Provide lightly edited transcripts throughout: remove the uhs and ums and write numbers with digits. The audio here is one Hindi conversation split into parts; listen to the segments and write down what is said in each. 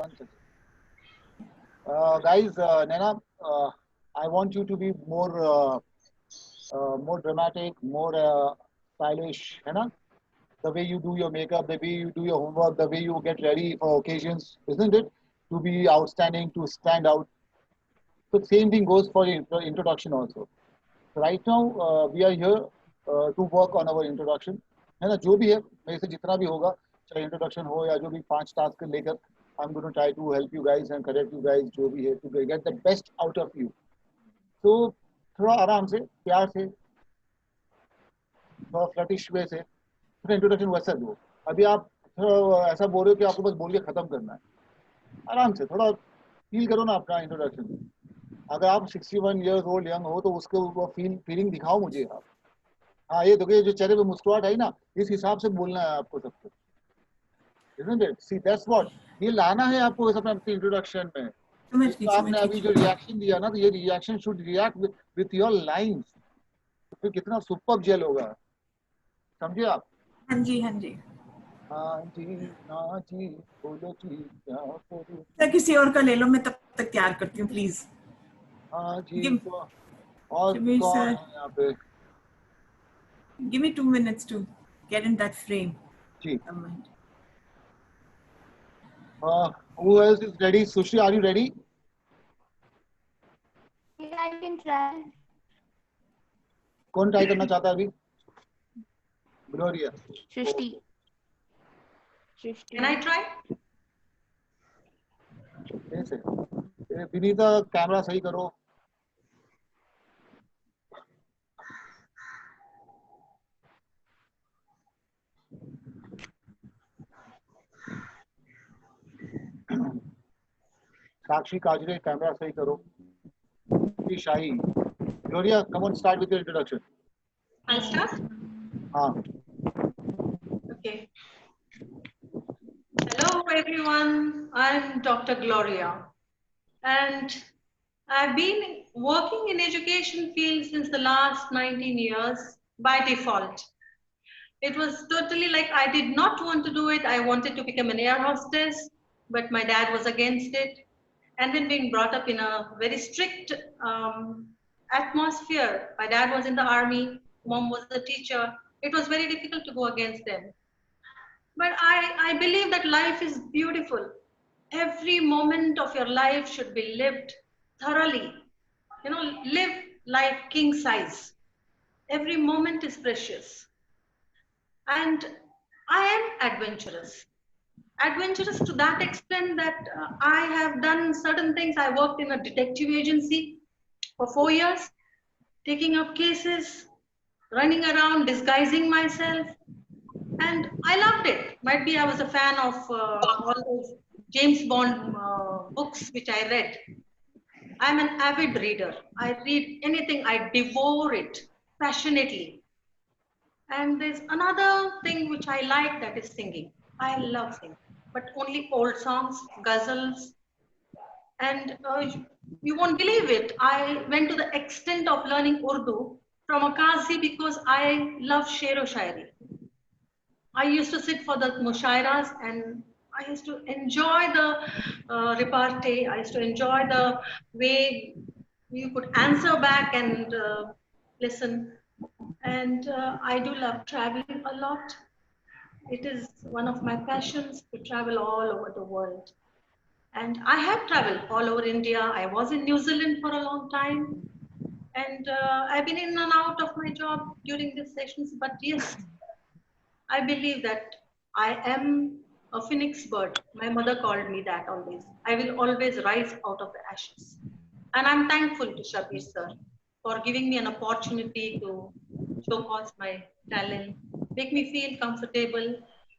One second. Guys, Naina, I want you to be more dramatic, more stylish, है ना? The way you do your makeup, the way you do your homework, the way you get ready for occasions, isn't it? To be outstanding, to stand out. So same thing goes for introduction also. So right now we are here to work on our introduction. है ना? जो भी है मेरे से जितना भी होगा, चाहे introduction हो या जो भी 5 task लेकर, I'm going to try to help you guys and correct you guys जो भी है to get the best out of you. So थोड़ा आराम से, प्यार से, थोड़ा फ्लटिश वे से थोड़ा इंट्रोडक्शन वैसा दो. अभी आप थोड़ा ऐसा बोल रहे हो कि आपको बस बोल के खत्म करना है. आराम से थोड़ा फील करो ना अपना इंट्रोडक्शन. अगर आप 61 years old यंग हो तो उसके ऊपर फीलिंग दिखाओ मुझे आप. हाँ, ये देखो, ये जो चेहरे पे मुस्कुराहट है ना, इस हिसाब से बोलना है आपको सब कुछ. Isn't it? See, that's what. ये लाना है आपको इस अपने इंट्रोडक्शन में. तो आपने अभी जो रिएक्शन दिया ना, तो ये reaction should react with your lines. तो फिर कितना सुपर जेल होगा, समझे आप? हाँ जी, हाँ जी. हाँ जी, ना जी, बोलो जी, क्या करूं? सर किसी और का ले लो, मैं तब तक तैयार करती हूँ प्लीज. हाँ जी, तो और Shabir कौन sir, है यहाँ पे? give me 2 minutes to get in that frame. जी. Come on. Who else is ready? Sushri, are you ready? Yeah, I can try. कौन ट्राई करना चाहता है अभी? Gloria. Shrishti. Shrishti. Can I try? ऐसे. विनीता, कैमरा सही करो. साक्षी, काजरे, कैमरा सही करो. Shahi. Gloria, come on, start with your introduction. I'll start. हाँ. Okay. Hello, everyone. I'm Dr. Gloria, and I've been working in education field since the last 19 years by default. It was totally like I did not want to do it. I wanted to become an air hostess, but my dad was against it. And then being brought up in a very strict atmosphere. My dad was in the army, mom was a teacher. It was very difficult to go against them. But I believe that life is beautiful. Every moment of your life should be lived thoroughly. You know, live life king size. Every moment is precious. And I am adventurous. Adventurous to that extent that I have done certain things. I worked in a detective agency for 4 years, taking up cases, running around, disguising myself. And I loved it. Might be I was a fan of all those James Bond books which I read. I'm an avid reader. I read anything, I devour it passionately. And there's another thing which I like, that is singing. I love singing, but only old songs, ghazals. And you won't believe it. I went to the extent of learning Urdu from a Qazi because I love Shero Shairi. I used to sit for the mushairas and I used to enjoy the repartee. I used to enjoy the way you could answer back and listen. And I do love traveling a lot. It is one of my passions to travel all over the world. And I have traveled all over India. I was in New Zealand for a long time. And I've been in and out of my job during these sessions. But yes, I believe that I am a phoenix bird. My mother called me that always. I will always rise out of the ashes. And I'm thankful to Shabir sir for giving me an opportunity to showcase my talent, make me feel comfortable.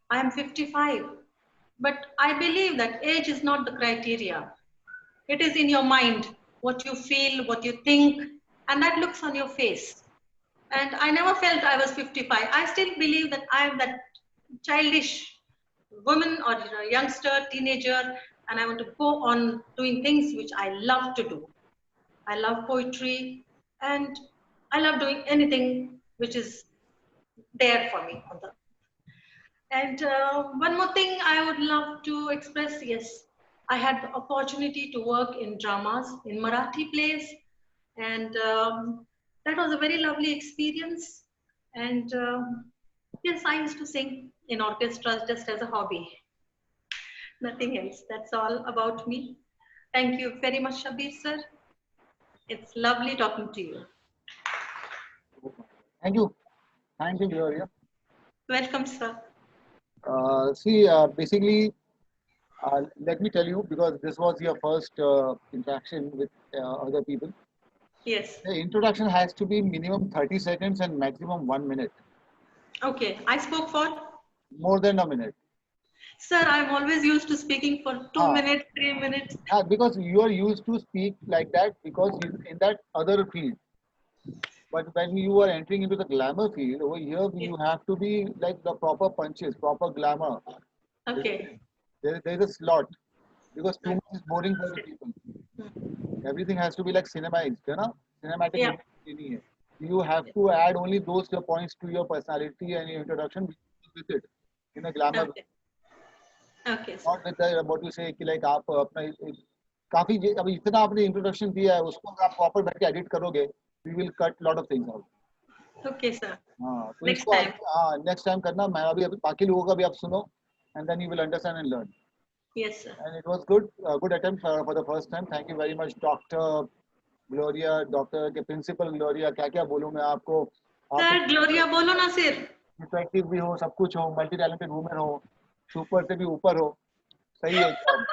I am 55, but I believe that age is not the criteria. It is in your mind, what you feel, what you think, and that looks on your face. And I never felt I was 55. I still believe that I am that childish woman or youngster, teenager, and I want to go on doing things which I love to do. I love poetry, and I love doing anything which is there for me and one more thing I would love to express, yes, I had the opportunity to work in dramas, in Marathi plays, and that was a very lovely experience. And yes, I used to sing in orchestras just as a hobby. Nothing else. That's all about me. Thank you very much, Shabir sir. It's lovely talking to you. Thank you. Thank you, Gloria. Welcome, sir. Basically, let me tell you, because this was your first interaction with other people. Yes. The introduction has to be minimum 30 seconds and maximum 1 minute. Okay. I spoke for. More than a minute. Sir, I'm always used to speaking for 2 minutes, 3 minutes. Because you are used to speak like that because you in that other field. But when you are entering into the glamour field, over here you have to be like the proper punches, proper glamour. Okay. There is a slot because too much is boring for the people. Everything has to be like cinemized, you know? Cinematic. Yeah. नहीं है. You have to add only those points to your personality and your introduction with it in a glamour. Okay. Okay, sir. Not with the, what you say कि like आप अपना काफी अभी इतना आपने इंट्रोडक्शन दिया है उसको अगर आप प्रॉपर बैठ के एडिट करोगे we will cut lot of things out. Okay, sir. हाँ तो Next इसको time. हाँ next time करना मैं अभी बाकी लोगों का भी आप सुनो and then you will understand and learn. Yes, sir. And it was good, good attempt for the first time. Thank you very much, Dr. Gloria, Dr. के Principal Gloria. क्या क्या बोलूँ मैं आपको? Sir, Gloria बोलो ना सिर. डिटेक्टिव भी हो, सब कुछ हो, मल्टी टैलेंटेड वुमेन हो, सुपर से भी ऊपर हो, सही है एकदम.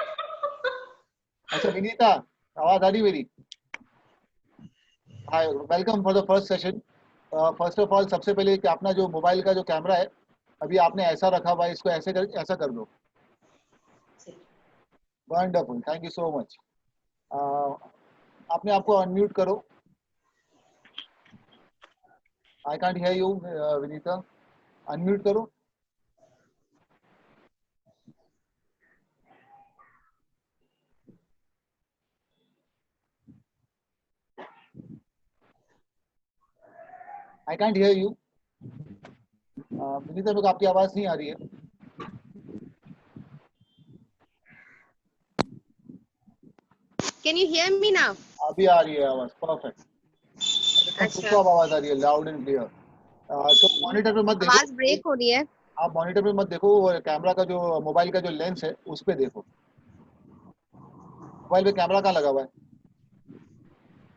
अच्छा विनीता, आवाज आ रही मेरी? Hi, welcome for the first session. First of all सबसे पहले कि अपना जो मोबाइल का जो कैमरा है अभी आपने ऐसा रखा हुआ है, इसको ऐसा कर दो. Wonderful, thank you so much. आपने आपको अनम्यूट करो. I can't hear you Vinita. Unmute करो. I can't hear you. Vinita, मेरे को आपकी आवाज नहीं आ रही है. Can you hear me now? अभी आ रही है आवाज. परफेक्ट. अच्छा. आवाज आ रही है लाउड एंड क्लियर. तो मॉनिटर पे मत देखो. आवाज ब्रेक हो रही है. आप मॉनिटर पे मत देखो, कैमरा का जो मोबाइल का जो लेंस है उस पे देखो. मोबाइल पे कैमरा कहाँ लगा हुआ है?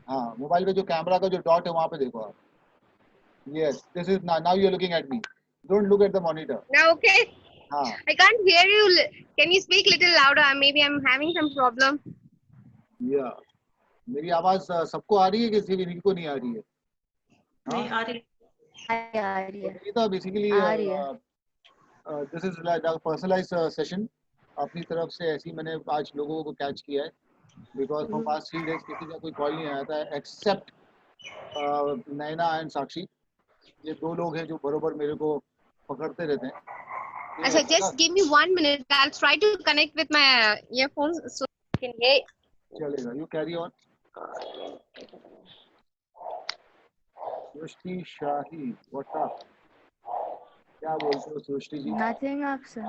हाँ, मोबाइल पे जो कैमरा का जो डॉट है वहां पे देखो आप. Yes, this is now you are looking at me. Don't look at the monitor. Now okay. हाँ. I can't hear you. Can you speak little louder? Maybe I'm having some problem. या मेरी आवाज सबको आ रही है कि सिर्फ इन्हीं को नहीं आ रही है? नहीं आ रही. ये तो basically this is like personalised session. अपनी तरफ से ऐसी मैंने आज लोगों को कैच किया है बिकॉज फॉर पास्ट 3 डेज किसी का कोई कॉल नहीं आया था एक्सेप्ट नैना एंड साक्षी. ये दो लोग हैं जो बरोबर मेरे को पकड़ते रहते हैं. अच्छा, just give me 1 minute. I'll try to connect with my earphones so I can hear. चलेगा. You carry on. Srishti shahi, what's up? क्या बोलते हो Srishti ji? Nothing up, sir.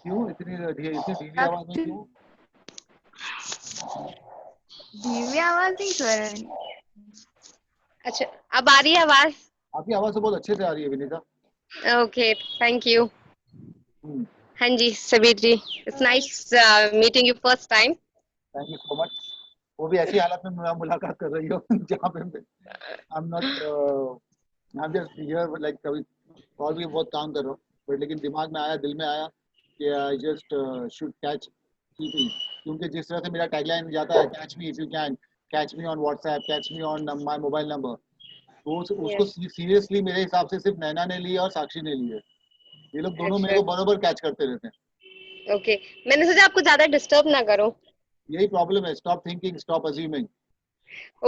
क्यों इतनी धीमी आवाज में क्यों? धीमी आवाज नहीं कर रही. अच्छा, अब आ रही है आवाज? आपकी आवाज तो बहुत अच्छे से आ रही है विनीता. Okay, thank you. हाँ जी, सबीर जी. It's nice meeting you first time. Thank you so much. वो भी ऐसी हालत में मुलाकात कर रही हो जहाँ पे I am not I am just here like कभी और भी बहुत काम कर रहा हूँ बट लेकिन दिमाग में आया, दिल में आया कि I just should catch people. क्योंकि जिस तरह से मेरा टैगलाइन जाता है catch me if you can, catch me on WhatsApp, catch me on my mobile number, वो उसको सीरियसली मेरे हिसाब से सिर्फ नैना ने लिया और साक्षी ने लिया. ये लोग दोनों मेरे को बराबर कैच करते रहते हैं. Okay, मैंने सोचा आपको ज्यादा डिस्टर्ब ना करूं. यही प्रॉब्लम है. Stop thinking, stop assuming.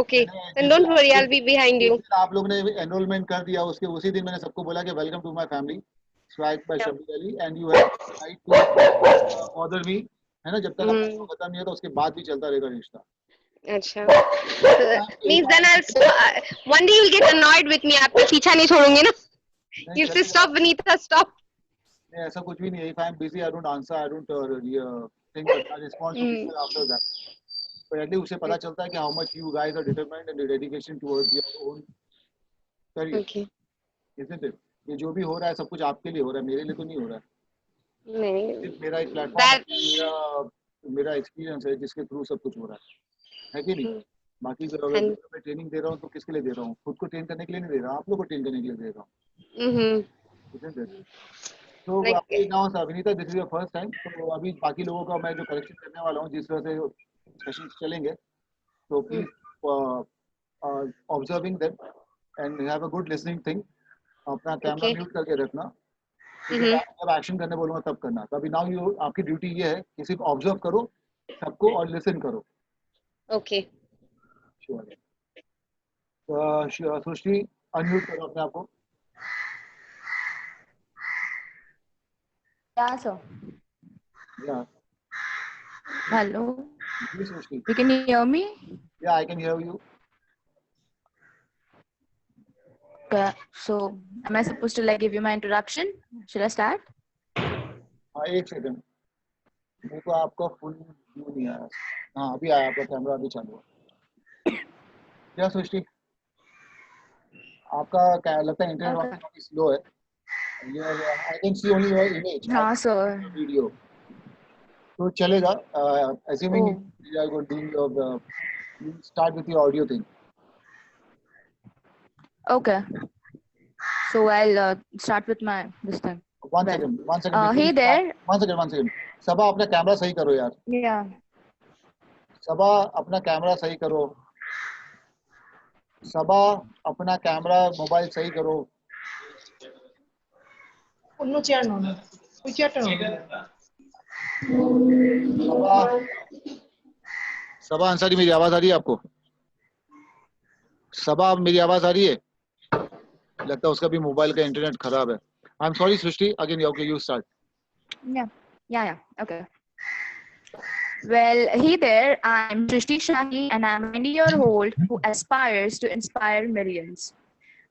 Okay, then don't worry, I'll be behind you. आप लोग ने एनरोलमेंट कर दिया उसके उसी दिन मैंने सबको बोला कि welcome to my family swag by Shabir Ali and you have right to bother me, है ना. जब तक आपको पता नहीं है तो उसके बाद भी चलता रहेगा रिश्ता. अच्छा, means then one day you'll get annoyed with me. आपको पीछा नहीं छोड़ूंगी ना. You say stop Vinita, stop. नहीं, ऐसा कुछ भी नहीं है. If I am busy, I don't answer. I don't thing but response to people after that. But at least उसे पता चलता है कि how much you guys are determined and the dedication towards your own career. Okay. Isn't it? ये जो भी हो रहा है सब कुछ आपके लिए हो रहा है, मेरे लिए तो नहीं हो रहा है. नहीं. सिर्फ मेरा एक प्लेटफॉर्म That. मेरा एक्सपीरियंस है जिसके थ्रू सब कुछ हो रहा है कि नहीं. बाकी अगर And. मैं ट्रेनिंग दे रहा हूँ तो किसके लिए दे रहा हूँ? खुद को ट्रेन करने के लिए नहीं दे रहा, आप लोग को ट्रेन करने के लिए दे रहा हूँ. Isn't it? तो Like. आपके गाँव से Abhinita this is your first time. तो अभी बाकी लोगों का मैं जो करेक्शन करने वाला हूँ जिस तरह से सेशन चलेंगे तो please observing them and have a good listening thing. अपना कैमरा Okay. म्यूट करके रखना. जब एक्शन करने बोलूंगा तब करना. तो अभी नाउ यू आपकी ड्यूटी ये है कि सिर्फ ऑब्जर्व करो सबको और लिसन करो. Okay. श्योर. सृष्टि अनम्यूट करो अपने आप को. Yeah, sir. या Hello. Ji Srishti. You can hear me? या I can hear you. Okay. So, am I supposed to like give you my introduction? Should I start? हाँ एक सेकंड. मेरे को आपका फुल व्यू नहीं आया. हाँ अभी आया, आपका कैमरा अभी चालू है. क्या सृष्टि आपका क्या लगता है इंटरनेट Okay. काफी स्लो है. आई can C only your image हाँ, sir. वीडियो. तो चलेगा. assuming Oh. you are going doing your you start with your audio thing. Okay. So I'll start with my this thing. One Well, second. One hey there. One second. सबा अपना कैमरा सही करो यार. Yeah. सबा अपना कैमरा सही करो. सबा अपना कैमरा मोबाइल सही करो. অন্য চেয়ার নাও না, ওই চেয়ারটা নাও না। सबा सबा अंसारी मेरी आवाज आ रही है आपको? सबा मेरी आवाज आ रही है? लगता है उसका भी मोबाइल का इंटरनेट खराब है. I am sorry Srishti. Again okay you start. Yeah. Okay. Well, hey there. I'm Shrishti Shahi, and I'm a 20-year-old who aspires to inspire millions.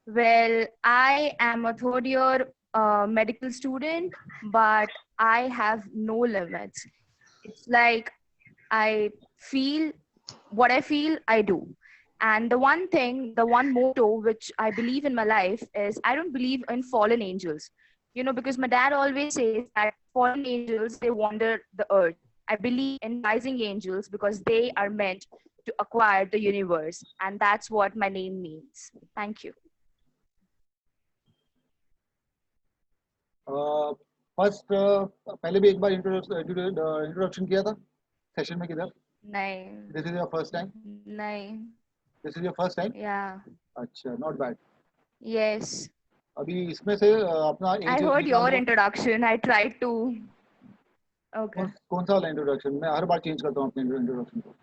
Well, I am a third-year medical student, but I have no limits. It's like I feel what I feel, I do. And the one motto which I believe in my life is I don't believe in fallen angels. You know, because my dad always says that fallen angels, they wander the earth. I believe in rising angels because they are meant to acquire the universe. And that's what my name means. Thank you. First पहले भी एक बार इंट्रोडक्शन किया था सेशन में किधर? नहीं. This is your first time? नहीं. This is your first time? Yeah. अच्छा, नॉट बैड. Yes. अभी इसमें से अपना I heard your introduction. I tried to. Okay. कौन सा वाला इंट्रोडक्शन? मैं हर बार चेंज करता हूँ अपने इंट्रोडक्शन को.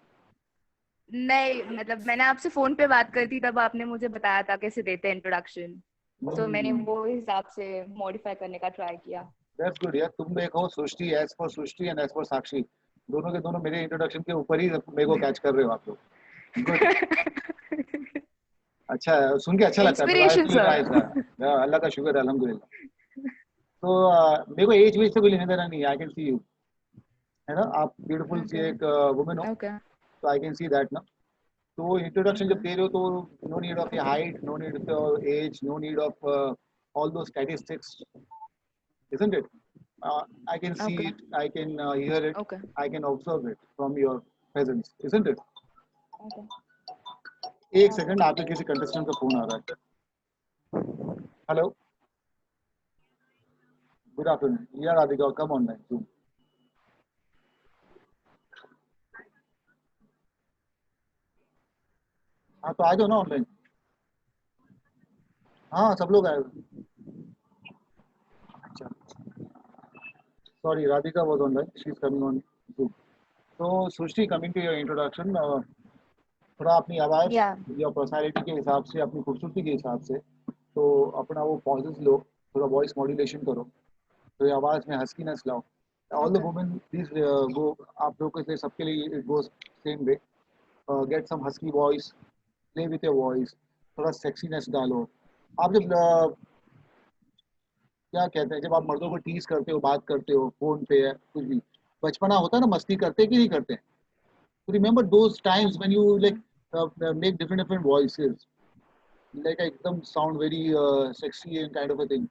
नहीं, मतलब मैंने आपसे फोन पे बात करी थी, तब आपने मुझे बताया था कैसे देते हैं इंट्रोडक्शन. तो मैंने वो हिसाब से मॉडिफाई करने का ट्राई किया. दैट्स गुड यार. तुम देखो Srishti as for Srishti and as for Sakshi, दोनों के दोनों मेरे इंट्रोडक्शन के ऊपर ही मेरे को कैच कर रहे हो आप लोग. अच्छा है, सुन के अच्छा लगता है. Inspiration, sir. अल्लाह का शुक्र है, अल्हम्दुलिल्लाह. तो मेरे को एज वेज से कोई लेने देना नहीं है. आई कैन सी यू, है ना. आप ब्यूटीफुल सी एक वुमेन हो. Okay. तो आई कैन सी दैट ना. तो इंट्रोडक्शन जब दे रहे हो तो no need of your height, no need of your age, no need of all those statistics. Isn't it? I can see Okay. it, I can hear it, Okay. I can observe it from your presence, isn't it? Okay. एक सेकंड, आपके किसी कंटेस्टेंट का फोन आ रहा है. Hello, good afternoon. या राधिका, कम ऑनलाइन जूम. हाँ तो आ जाओ ना ऑनलाइन. हाँ सब लोग आए. अच्छा, sorry, Radhika was online, she is coming on zoom. तो सृष्टि, कमिंग टू योर इंट्रोडक्शन, थोड़ा अपनी आवाज Yeah. या पर्सनालिटी के हिसाब से, अपनी खूबसूरती के हिसाब से तो अपना वो पॉजेस लो, थोड़ा वॉइस मॉड्यूलेशन करो, तो ये आवाज में हस्कीनेस लाओ. All the women please go, आप लोगों के लिए, सबके लिए it goes same way. Get some husky voice, play with your voice, थोड़ा सेक्सीनेस डालो. आप जब क्या कहते हैं, जब आप मर्दों को टीज करते हो, बात करते हो फोन पे या कुछ भी, बचपना होता है ना, मस्ती करते कि नहीं करते? Remember those times when you like make different voices, like एकदम sound very sexy and kind of a thing.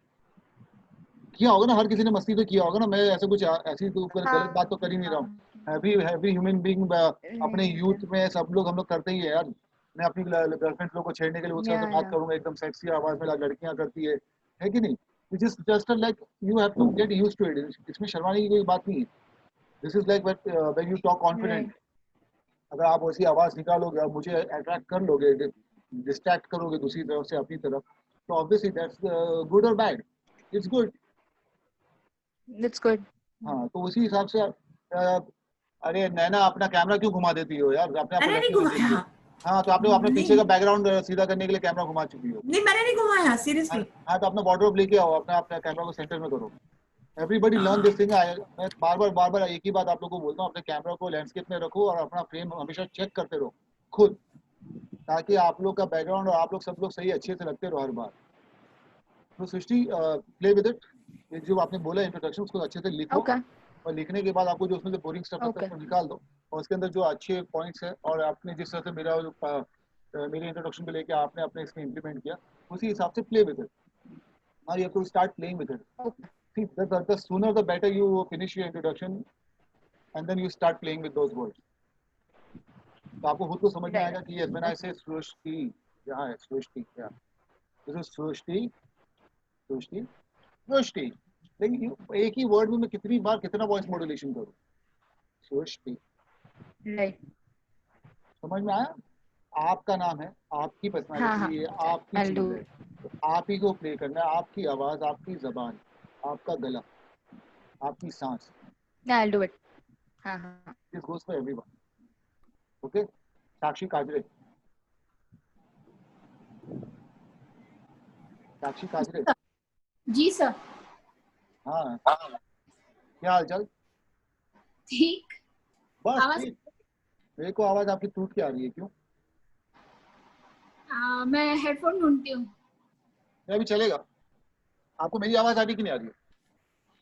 किया होगा ना, हर किसी ने मस्ती तो किया होगा ना। मैं ऐसे कुछ ऐसी तो गलत बात तो कर ही नहीं रहा हूँ। एवरी ह्यूमन बीइंग अपने यूथ में सब लोग हम लोग करते ही है यार। मैं अपनी गर्लफ्रेंड लोग को छेड़ने के लिए उसके साथ बात करूंगा एकदम सेक्सी आवाज में, लड़कियां करती है कि नहीं? It is just like you have to get used to it. इसमें शर्माने की कोई बात नहीं है। This is like when you talk confident. अगर आप वैसी आवाज निकालोगे और मुझे अट्रैक्ट कर लोगे, डिस्ट्रैक्ट करोगे दूसरी तरफ से अपनी तरफ, तो ऑब्वियसली दैट्स गुड और bad. It's good. That's good. हाँ, तो उसी हिसाब से अरे नैना अपना कैमरा क्यों घुमा देती हो यार? अपने आप को मैंने नहीं देखने देती हो। घुमाया। हाँ, तो आपने अपने पीछे का बैकग्राउंड सीधा करने के लिए कैमरा घुमा चुकी हो। नहीं, मैंने नहीं घुमाया, सीरियसली। हाँ, तो अपना वार्डरोब लेके आओ, अपना कैमरा को सेंटर में करो। Everybody learn this thing. मैं बार बार एक ही बात आप लोगों को बोलता हूँ, अपने कैमरा को लैंडस्केप में रखो और अपना फ्रेम हमेशा चेक करते रहो खुद, ताकि आप लोग का बैकग्राउंड और आप लोग सब लोग सही अच्छे से लगते रहो हर बार। तो सृष्टि, प्ले विद इट। ये जो आपने बोला इंट्रोडक्शन, उसको अच्छे से लिखो। Okay. और लिखने के बाद आपको जो उसमें से बोरिंग स्टफ लगता है उसको निकाल दो, और उसके अंदर जो अच्छे पॉइंट्स है और आपने जिस तरह से मेरे इंट्रोडक्शन को लेके आपने अपने इसमें इंप्लीमेंट किया, उसी हिसाब से play with it. Now you have to start playing with it. Okay. See, the sooner the better you finish your introduction and then you start playing with those words. तो आपको खुद को समझ में आएगा कि yes, when I say सृष्टि, यहाँ है सृष्टि, क्या this is सृष्टि, सृष्टि, सृष्टि। लेकिन एक ही वर्ड में मैं कितनी बार कितना वॉइस मॉड्यूलेशन करूँ? सृष्टि। Right. समझ में आया? आपका नाम है, आपकी पर्सनालिटी है, आपकी I'll चीज do है, तो आप ही को प्ले करना है। आपकी आवाज, आपकी जबान, आपका गला, आपकी सांस। Yeah, I'll do it. हाँ. This goes for everyone. Okay? Sakshi Kajare. Sakshi Kajare. Ji sir. हाँ, क्या हाल चाल? ठीक। बस आवाज ठीक। मेरे को आवाज आपकी टूट के आ रही है, क्यों? मैं हेडफोन ढूंढती हूँ। अभी चलेगा। आपको मेरी आवाज आ रही कि नहीं आ रही है?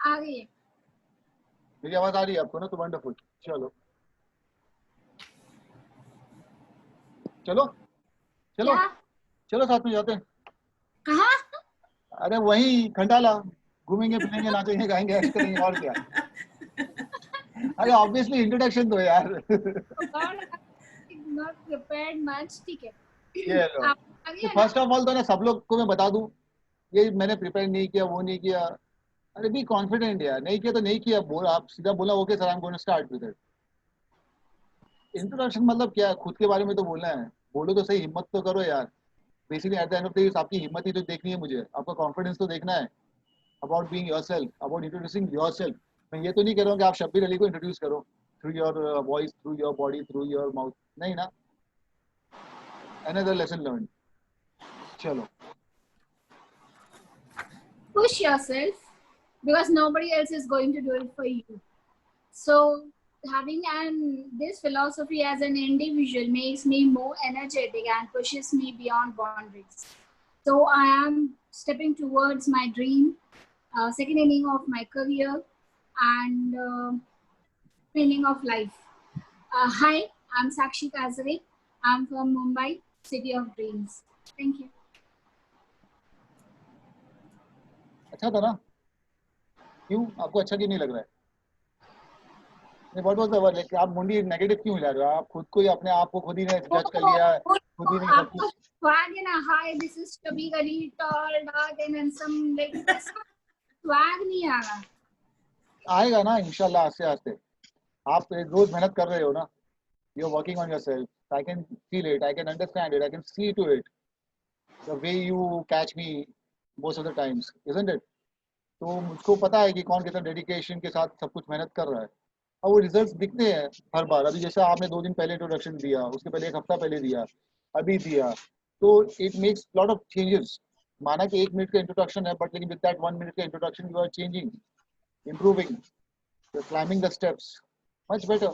आ गई है। मेरी आवाज आ रही है आपको ना? तो वंडरफुल। चलो चलो चलो क्या? चलो, साथ में जाते हैं। कहाँ? अरे वही खंडाला, घूमेंगे फिरेंगे, नाचेंगे गाएंगे, ऐश करेंगे, और क्या। अरे ऑब्वियसली इंट्रोडक्शन दो यार। नॉट प्रिपेयर्ड मच, ठीक है। ये लो। आप आ गया ना? फर्स्ट ऑफ ऑल तो ना सब लोग को मैं बता दूं, ये मैंने प्रिपेयर नहीं किया, वो नहीं किया। अरे बी कॉन्फिडेंट यार, नहीं किया तो नहीं किया, बोल, आप सीधा बोला okay sir, I am going to start with it. Introduction मतलब क्या है? खुद के बारे में तो बोलना है, बोलो तो सही, हिम्मत तो करो यार। Basically at the end of the day आपकी हिम्मत ही तो देखनी है मुझे, आपका कॉन्फिडेंस तो देखना है। About being yourself, about introducing yourself. मैं ये तो नहीं कह रहा हूँ कि आप शब्बीर अली को इंट्रोड्यूस करो through your voice, through your body, through your mouth, नहीं ना। Another lesson learn. चलो। Push yourself because nobody else is going to do it for you. So having this philosophy as an individual makes me more energetic and pushes me beyond boundaries. So I am stepping towards my dream, second inning of my career and inning of life. Hi, I'm Sakshi Kazare. I'm from Mumbai, city of dreams. Thank you. अच्छा था ना? क्यों आपको अच्छा क्यों नहीं लग रहा है? What was the word? Like आप मुंडी नेगेटिव क्यों हिला रहे हो? आप खुद को ही, अपने आप को खुद ही ने जज कर लिया, खुद ही ने सब कुछ। Swag in a hi, this is Shabir Ali, tall, dark and handsome, like this. Swag नहीं आ रहा। आएगा ना इंशाल्लाह, आस्ते आस्ते। आप रोज मेहनत कर रहे हो ना, you are working on yourself, I can feel it, I can understand it, I can see to it, the way you catch me most of the times, isn't it? तो मुझको पता है कि कौन कितना डेडिकेशन के साथ सब कुछ मेहनत कर रहा है, और वो रिजल्ट्स दिखते हैं हर बार। अभी जैसे आपने 2 दिन पहले इंट्रोडक्शन दिया, उसके पहले 1 हफ्ता पहले दिया, अभी दिया, तो it makes lot of changes. माना कि 1 मिनट का इंट्रोडक्शन है, बट लेकिन विद दैट 1 मिनट का introduction you are changing, improving, you're climbing the steps much better.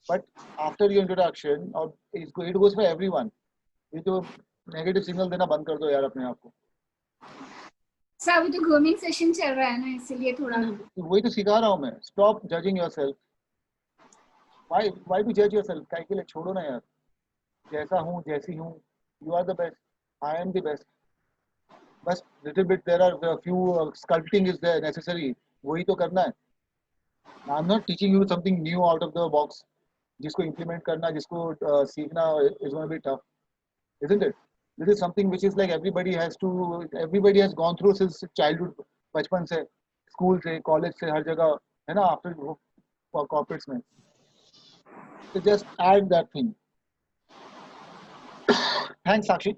But after your introduction, or it goes for everyone, ये तो नेगेटिव सिग्नल देना बंद कर दो यार अपने आप को। सर अभी तो ग्रूमिंग सेशन चल रहा है ना, इसलिए थोड़ा। वही तो सिखा रहा हूँ मैं। Stop judging yourself, why to judge yourself? काय के लिए छोड़ो ना यार, जैसा हूँ जैसी हूँ, you are the best, I am the best. बस little bit there are a few sculpting is there necessary, वही तो करना है. I'm not teaching you something new out of the box, जिसको implement करना, जिसको सीखना is going to be tough, isn't it? This is something which is like everybody has gone through since childhood, बचपन से, school से, college से, हर जगह है ना, after corporates में. So just add that thing. Thanks साक्षी.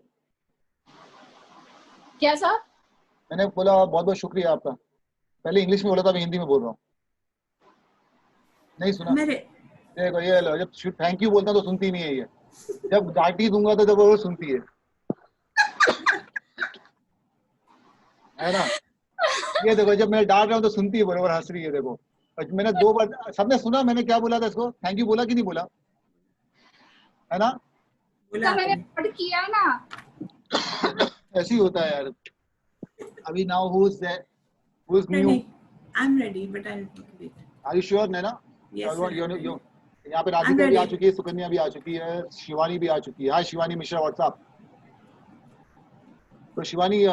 क्या सर? मैंने बोला बहुत बहुत शुक्रिया आपका. पहले इंग्लिश में बोला था, अभी हिंदी में बोल रहा हूँ. नहीं सुना? मेरे देखो ये लो, जब थैंक यू बोलता तो सुनती नहीं है ये. जब डांटी दूंगा तो जब वो सुनती है ना. ये देखो, जब मैं डांट रहा हूँ तो सुनती है बरोबर, हंस रही है. देखो मैंने 2 बार, सबने सुना मैंने क्या बोला था इसको, थैंक यू बोला कि नहीं बोला, है ना? बोला तो मैंने आपने. नोट किया ना. ऐसे ही होता है यार. अभी नाउ हु इज न्यू? नहीं, I'm ready, but I'll wait. Are you sure Naina? Yes, sir. यहाँ पे राधिका भी आ चुकी है, सुकन्या भी आ चुकी है, शिवानी भी आ चुकी है. हाय शिवानी मिश्रा, व्हाट्सअप. तो Shivani, you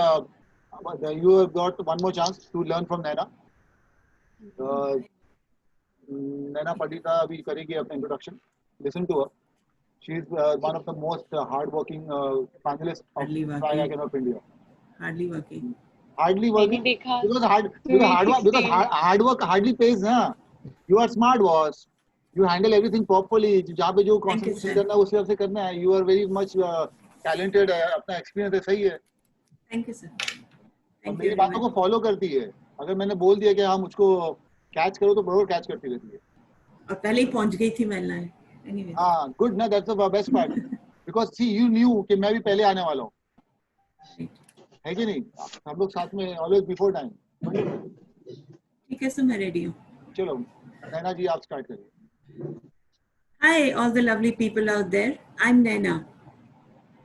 have got one more chance to learn from Naina. Naina Pandita अभी करेगी अपना introduction. Listen to her. She is one of the most hard-working panelists of Hardly Try working. Again of India. Hardly working. Hardly working देखा because hard work hardly pays. Huh? You are smart, boss. You handle everything properly. जहाँ पे जो Thank you, concentration sir. करना है उस हिसाब से करना है. You are very much talented. अपना experience है, सही है. Thank you, sir. और Thank मेरी you very बातों को much. फॉलो करती है. अगर मैंने बोल दिया कि हाँ मुझको कैच करो तो बरोबर कैच करती रहती है. और पहले ही पहुंच गई थी मैं लाने. Anyway. हाँ, गुड ना, that's the best part. Because see you knew कि मैं भी पहले आने वाला हूँ, Right. है कि नहीं? हम लोग साथ में ऑलवेज बिफोर टाइम. ठीक है सर, मैं रेडी हूँ. चलो नैना जी आप स्टार्ट करिए. Hi, all the lovely people out there. I'm Naina.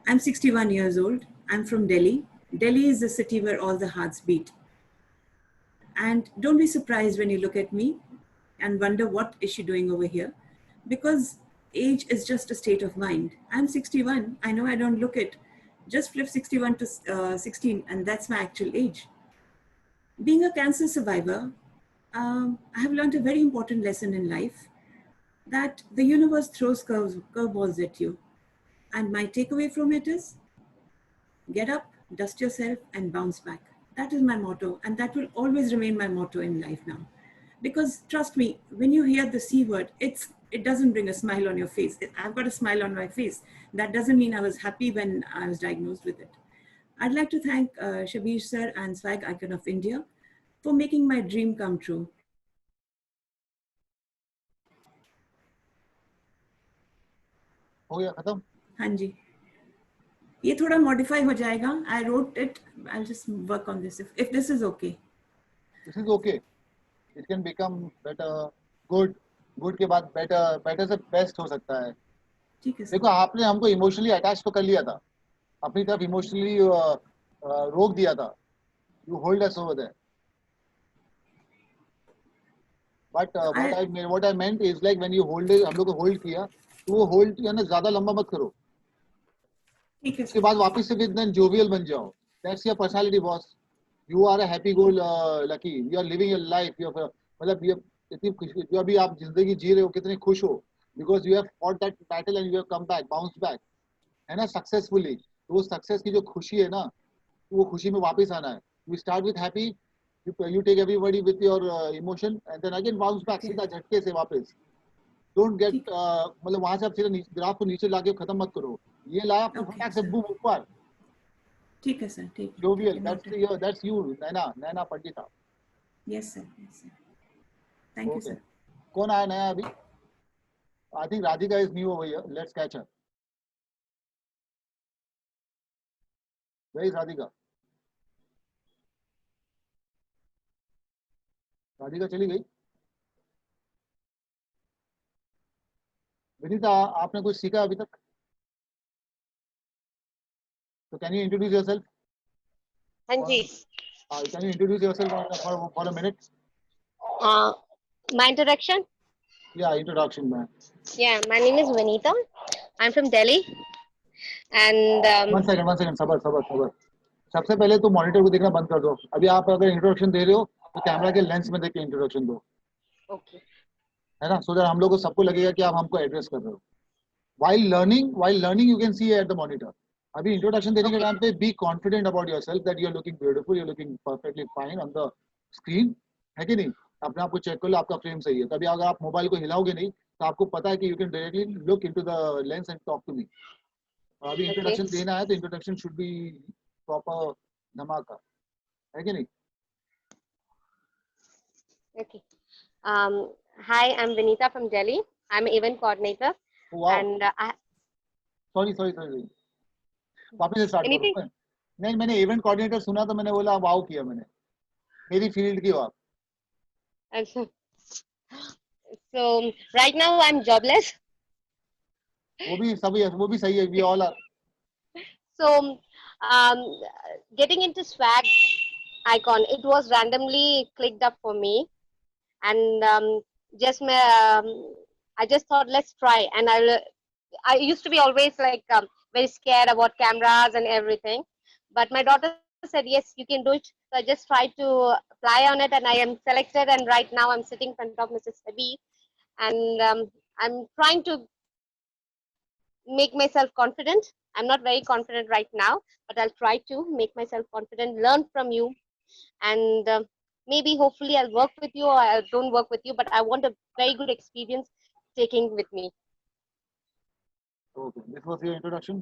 I'm 61 years old. I'm from Delhi. Delhi is the city where all the hearts beat. And don't be surprised when you look at me and wonder what is she doing over here, because age is just a state of mind. I'm 61. I know I don't look it. Just flip 61 to 16 and that's my actual age. Being a cancer survivor, I have learned a very important lesson in life, that the universe throws curveballs at you. And my takeaway from it is, get up, dust yourself, and bounce back. That is my motto, and that will always remain my motto in life now. Because trust me, when you hear the C word, it doesn't bring a smile on your face. I've got a smile on my face. That doesn't mean I was happy when I was diagnosed with it. I'd like to thank Shabir sir and Swag Icon of India for making my dream come true. हो गया खत्म. हाँ जी, ये थोड़ा मॉडिफाई हो जाएगा. I wrote it. I'll just work on this if this is okay. This is okay. It can become better. Good. Good के बाद बेटर. बेटर से बेस्ट हो सकता है. ठीक है सर. देखो आपने हमको इमोशनली अटैच तो कर लिया था, अपनी तरफ इमोशनली रोक दिया था. You hold us over there. But what I meant is like when you hold, हम लोग को होल्ड किया तो वो होल्ड किया ना, ज्यादा लंबा मत करो. ठीक है उसके सर. बाद वापस से विद जोवियल बन जाओ. That's your personality boss. You are a happy go lucky. You are living your life. You मतलब ये इतनी जो अभी आप जिंदगी जी रहे हो, कितने खुश हो, because you have fought that battle and you have come back, bounce back, है ना, सक्सेसफुली. तो वो सक्सेस की जो खुशी है ना, वो खुशी में वापस आना है. You start with happy, you take everybody with your emotion and then again bounce back, सीधा झटके से वापस. डोंट गेट मतलब वहां से आप सीधा ग्राफ को नीचे लाके खत्म मत करो. ये लाया फिर Okay, फटाक से sir. बूम ऊपर. ठीक है सर. ठीक है. जोवियल. ठीक है, that's you Naina Pandita. Yes sir. Yes sir. Thank you Okay. sir. कौन आया नया अभी? I think Radhika is new over here. Let's catch her. Where is Radhika? Radhika चली गई. विनीता, आपने कुछ सीखा अभी तक? तो कैन यू इंट्रोड्यूस योरसेल्फ? हाँ जी. Can you introduce yourself for a minute? My introduction. या इंट्रोडक्शन में Yeah, my name is Vanita. I'm from Delhi. And one second सबर सबर सबर सबसे पहले तो मॉनिटर को देखना बंद कर दो अभी आप अगर इंट्रोडक्शन दे रहे हो तो कैमरा के लेंस में देख के इंट्रोडक्शन दो okay. है ना सो दैट हम लोग को सबको लगेगा कि आप हमको एड्रेस कर रहे हो while learning you can see at the monitor अभी इंट्रोडक्शन देने के Okay. टाइम पे be confident about yourself that you are looking beautiful you are looking perfectly fine on the screen है कि नहीं अपने आप को चेक कर लो आपका फ्रेम सही है तभी अगर आप मोबाइल को हिलाओगे नहीं तो आपको पता है कि you can directly look into the lens and talk to me अभी Okay. इंट्रोडक्शन देना है तो इंट्रोडक्शन शुड बी प्रॉपर धमाका है कि नहीं Okay. Hi, I'm Vanita from Delhi. I'm an event coordinator. वाह And सॉरी सॉरी सॉरी वापस से स्टार्ट anything? करो नहीं मैंने इवेंट कोऑर्डिनेटर सुना तो मैंने बोला वाओ किया मैंने मेरी फील्ड की हो आप And so right now I'm jobless. वो भी सही है we all are So getting into swag icon, it was randomly clicked up for me, and I just thought let's try. And I used to be always like very scared about cameras and everything, but my daughter said yes, you can do it. So I just tried to apply on it, and I am selected. And right now I'm sitting in front of Mrs. Sabi, and I'm trying to make myself confident. I'm not very confident right now, but I'll try to make myself confident, learn from you, and maybe hopefully I'll work with you or I don't work with you, but I want a very good experience taking with me. Okay this was your introduction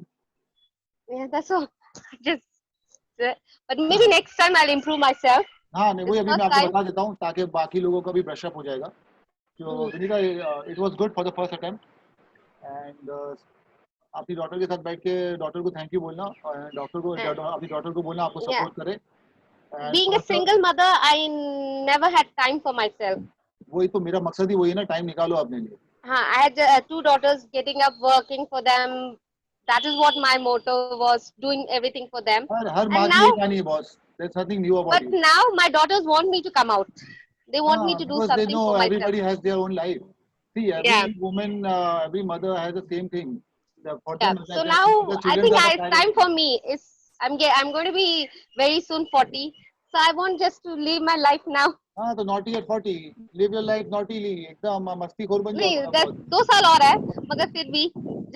Yeah, that's all. Just, but maybe next time I'll improve myself. हाँ नहीं वही This अभी मैं first आपको time. बता देता हूँ ताकि बाकी लोगों का भी ब्रश अप हो जाएगा तो Vinita it was good for the first attempt and अपनी डॉटर के साथ बैठ के डॉटर को थैंक यू बोलना और डॉक्टर को अपनी डॉटर को बोलना आपको Yeah. सपोर्ट करे And Being a थोड़ा सा- single mother, I never had time for myself. वही तो मेरा मकसद ही वही है ना टाइम निकालो अपने लिए I had 2 daughters, getting up, working for them. That is what my motto was, doing everything for them. हर माँ And की now, एक कहानी है boss there's nothing new about but you now my daughters want me to come out. They want me to do because they something know for myself. everybody has their own life see every Yeah. woman every mother has the same thing for Yeah. them So the now I children think are the it's priority. time for me. I'm going to be very soon 40. So I want just to live my life now. हाँ तो naughty at 40 live your life naughtily एकदम मस्तीखोर बन जाओ नहीं, थोड़ा बहुत 2 साल और है, मगर फिर भी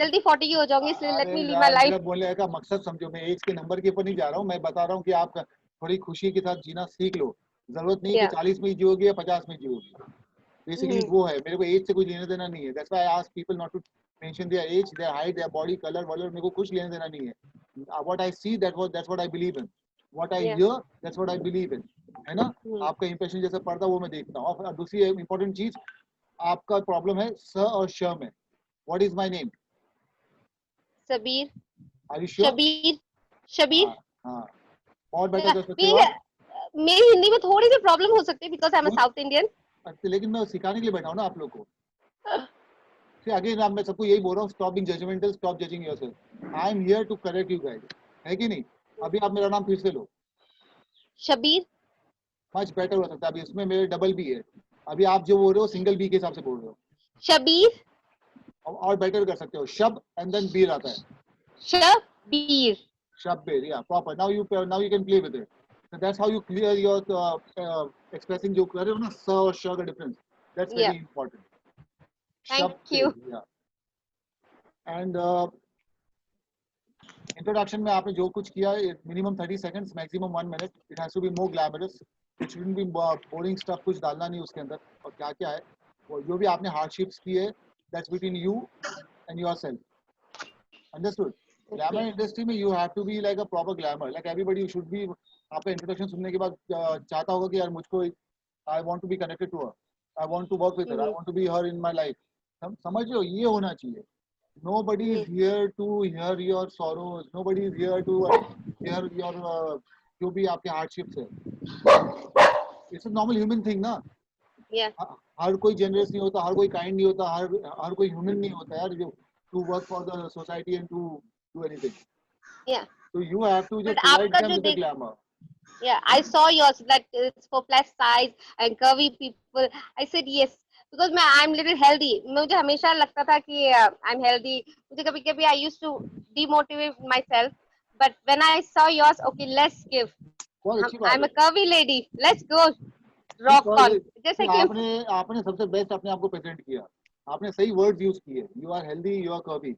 जल्दी 40 की हो जाऊंगी, इसलिए let अरे me live my यार life. मेरा बोलने का मकसद समझो मैं एज के नंबर के ऊपर नहीं जा रहा हूँ मैं बता रहा हूँ कि आप थोड़ी खुशी के साथ जीना सीख लो जरूरत नहीं Yeah. कि 40 में ही जियोगे या 50 में जियोगे बेसिकली वो है मेरे को एज से कुछ लेना देना नहीं है that's why I ask people not to mention their age their height their body colour वलर मेरे को कुछ लेना देना नहीं है what I see that's what I believe in what I Yeah. Here that's what I believe in है ना हम्म. आपका इंप्रेशन जैसा पड़ता वो मैं देखता हूँ और दूसरी इंपॉर्टेंट चीज आपका प्रॉब्लम है स और श में what is my name Sabir, are you sure Shabir. हाँ और बेटर कर सकते हो मेरी आप मेरी हिंदी में थोड़ी सी प्रॉब्लम हो सकती है बिकॉज आई एम क्यों? South Indian. अच्छा, लेकिन मैं सिखाने के लिए बैठा हूँ ना आप लोग को फिर अगेन मैं सबको यही बोल रहा हूँ stop being judgmental stop judging yourself I am here to correct you guys है कि नहीं अभी आप मेरा नाम फिर से लो Shabir. मच बेटर हो सकता है अभी इसमें मेरे डबल बी है अभी आप जो बोल रहे हो सिंगल बी के हिसाब से बोल रहे हो Shabir. और बेटर कर सकते हो शब एंड देन बीर आता है Shabir. शब्बीर या proper now you can play with it so that's how you clear your expressing जो कर रहे हो ना स और श का difference that's very Yeah. important Thank you. yeah and introduction में आपने जो कुछ किया minimum 30 seconds maximum 1 minute it has to be more glamorous it shouldn't be boring stuff कुछ डालना नहीं उसके अंदर और क्या क्या है वो जो भी आपने hardships की है that's between you and yourself understood glamour industry में you have to be like a proper glamour like everybody should be आपका introduction सुनने के बाद चाहता होगा कि यार मुझको I want to be connected to her I want to work with her I want to be her in my life समझ लो ये होना चाहिए nobody is here to hear your sorrows nobody is here to hear your जो भी आपके hardships है it's a normal human thing ना Yeah. हर कोई generous नहीं होता हर कोई kind नहीं होता हर कोई human नहीं होता यार जो to work for the society and to do anything Yeah. so you have to just But provide आपका them जो with the देख glamour Yeah, I saw yours that it's for plus size and curvy people. I said yes because I'm little healthy. मुझे हमेशा लगता था कि I'm healthy. मुझे कभी-कभी I used to demotivate myself. But when I saw yours, okay, let's give. बहुत अच्छी बात I'm है। a curvy lady. Let's go. Rock on. जैसे कि आपने सबसे बेस्ट अपने आप को प्रेजेंट किया, आपने सही वर्ड्स यूज किए, you are healthy, you are curvy,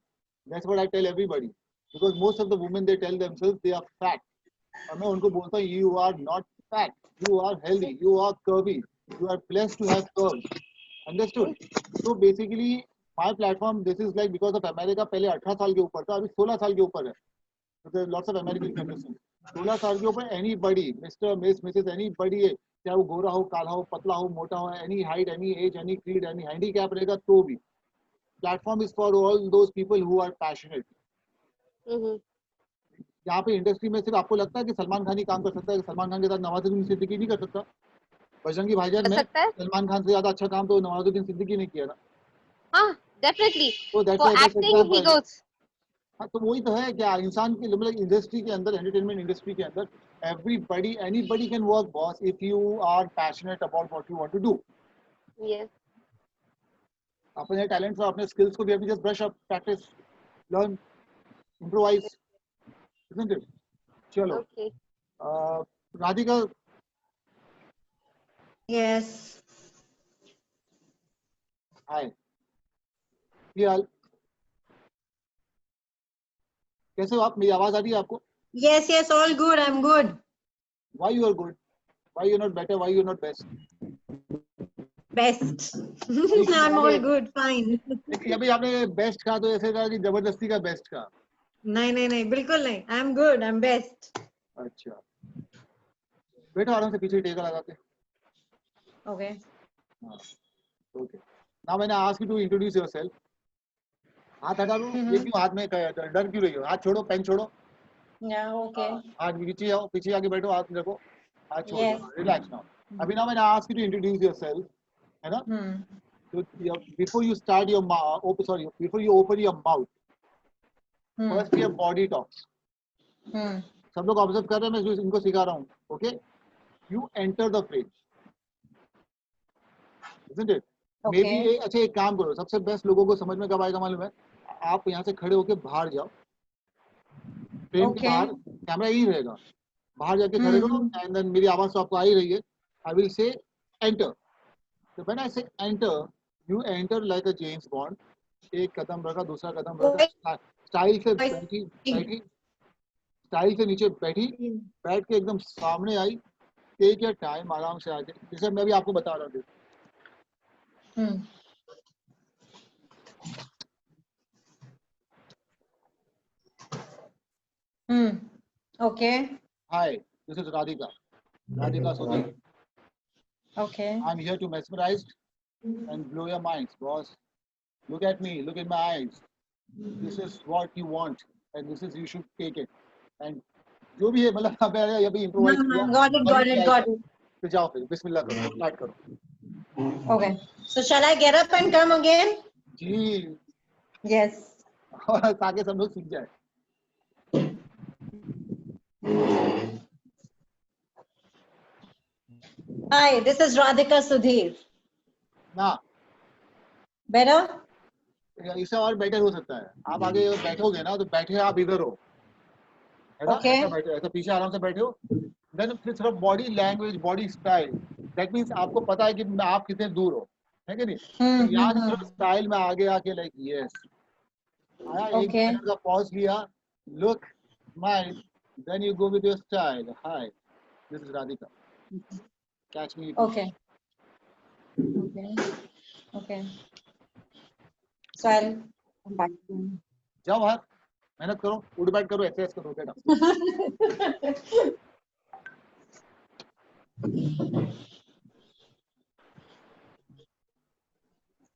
that's what I tell everybody, because most of the women they tell themselves they are fat, और मैं उनको बोलता हूँ you are not fat, you are healthy, you are curvy, you are blessed to have curves, understood? तो basically my platform this is like because of America पहले 18 साल के ऊपर था, अभी 16 साल के ऊपर है, लॉट्स ऑफ अमेरिकन फेमिनिस्ट, 16 साल के ऊपर anybody, mister miss Mrs anybody है, चाहे वो गोरा हो, काला हो, पतला हो, मोटा हो, any height, any age, any creed, any handicap रहेगा तो भी platform is for all those people who are passionate. यहाँ पे इंडस्ट्री में सिर्फ आपको लगता है कि सलमान खान ही काम कर सकता है, सलमान खान के साथ नवाजुद्दीन सिद्दीकी नहीं कर सकता? बजरंगी भाईजान में सलमान खान से ज्यादा अच्छा काम तो नवाजुद्दीन सिद्दीकी ने किया ना। हाँ, डेफिनेटली। तो For acting he goes. हाँ, तो वही तो है क्या इंसान की मतलब इंडस्ट्री के अंदर, एंटरटेनमेंट इंडस्ट्री के अंदर everybody, anybody can work, boss, if you are passionate about what you want to do. Yes. अपने टैलेंट्स और अपने स्किल्स को भी अभी just brush up, practice, learn, improvise, isn't it? चलो। Okay. राधिका। Yes. हाय, क्या हाल? कैसे हो आप? मेरी आवाज आ रही है आपको? Yes, yes, all good. I'm good. Why you are good? Why you not better? Why you not best? Best. I'm all good. Fine. अभी आपने बेस्ट कहा तो ऐसे कहा कि जबरदस्ती का बेस्ट कहा। नहीं, बिल्कुल नहीं. I'm good. I'm best. अच्छा, बैठो आराम से, पीछे टेका लगा के। Okay. Okay. Now मैंने ask you to introduce yourself. हाथ हटा लो। ये क्यों हाथ में डर क्यों रही हो? हाथ छोड़ो, पेन छोड़ो। Yeah, okay. हाथ पीछे आओ, पीछे आके बैठो, हाथ रखो, हाथ छोड़ो, रिलैक्स नाउ। अभी ना मैंने ask you to introduce yourself, है ना? So before you start your before you open your mouth, first your body talks. सब लोग ऑब्जर्व कर रहे हैं, मैं इनको सिखा रहा हूँ, okay? You enter the frame, isn't it? Okay. Maybe अच्छा एक काम करो, सबसे बेस्ट लोगों को समझ में कब आएगा मालूम है? आप यहाँ से खड़े होके बाहर जाओ, फ्रेम के बाहर कैमरा यही रहेगा, बाहर जाके खड़े रहो, एंड देन मेरी आवाज तो आपको आ ही रही है, I will say enter. So when I say enter, you enter like a James Bond. एक कदम रखा, दूसरा कदम रखा, स्टाइल से बैठी, स्टाइल से नीचे बैठी, बैठ के एकदम सामने आई, टेक योर टाइम, आराम से आके, जैसे मैं भी आपको बता रहा हूँ। Okay. Hi, this is Radhika Sudhir. Okay. I'm here to mesmerize and blow your minds, boss. Look at me, look in my eyes. This is what you want, and this is you should take it. And जो भी है, मतलब अभी improvise किया। Got it. फिर जाओ, फिर बिस्मिल्लाह करो, स्टार्ट करो। Okay. So shall I get up and come again? Ji. Yes. और ताकि सब लोग सीख जाए। Hi, this is Radhika Sudhir. ना, Better? इससे और बेटर हो सकता है। आप आगे बैठोगे ना, तो बैठे आप इधर हो, है ना? Okay. ऐसा बैठे, ऐसा पीछे आराम से बैठे हो। देन फिर सिर्फ body language, body style, that means आपको पता है कि आप कितने दूर हो, है कि नहीं? तो यहाँ से सिर्फ स्टाइल में आगे आके लाइक यस आया, एक सेकंड का पॉज लिया, look, smile, then you go with your style. Hi, this is Radhika, catch me. Okay. So I'll come back. जाओ बाहर, मेहनत करो, उठ बैठ करो, एक्सरसाइज करो, बेटा।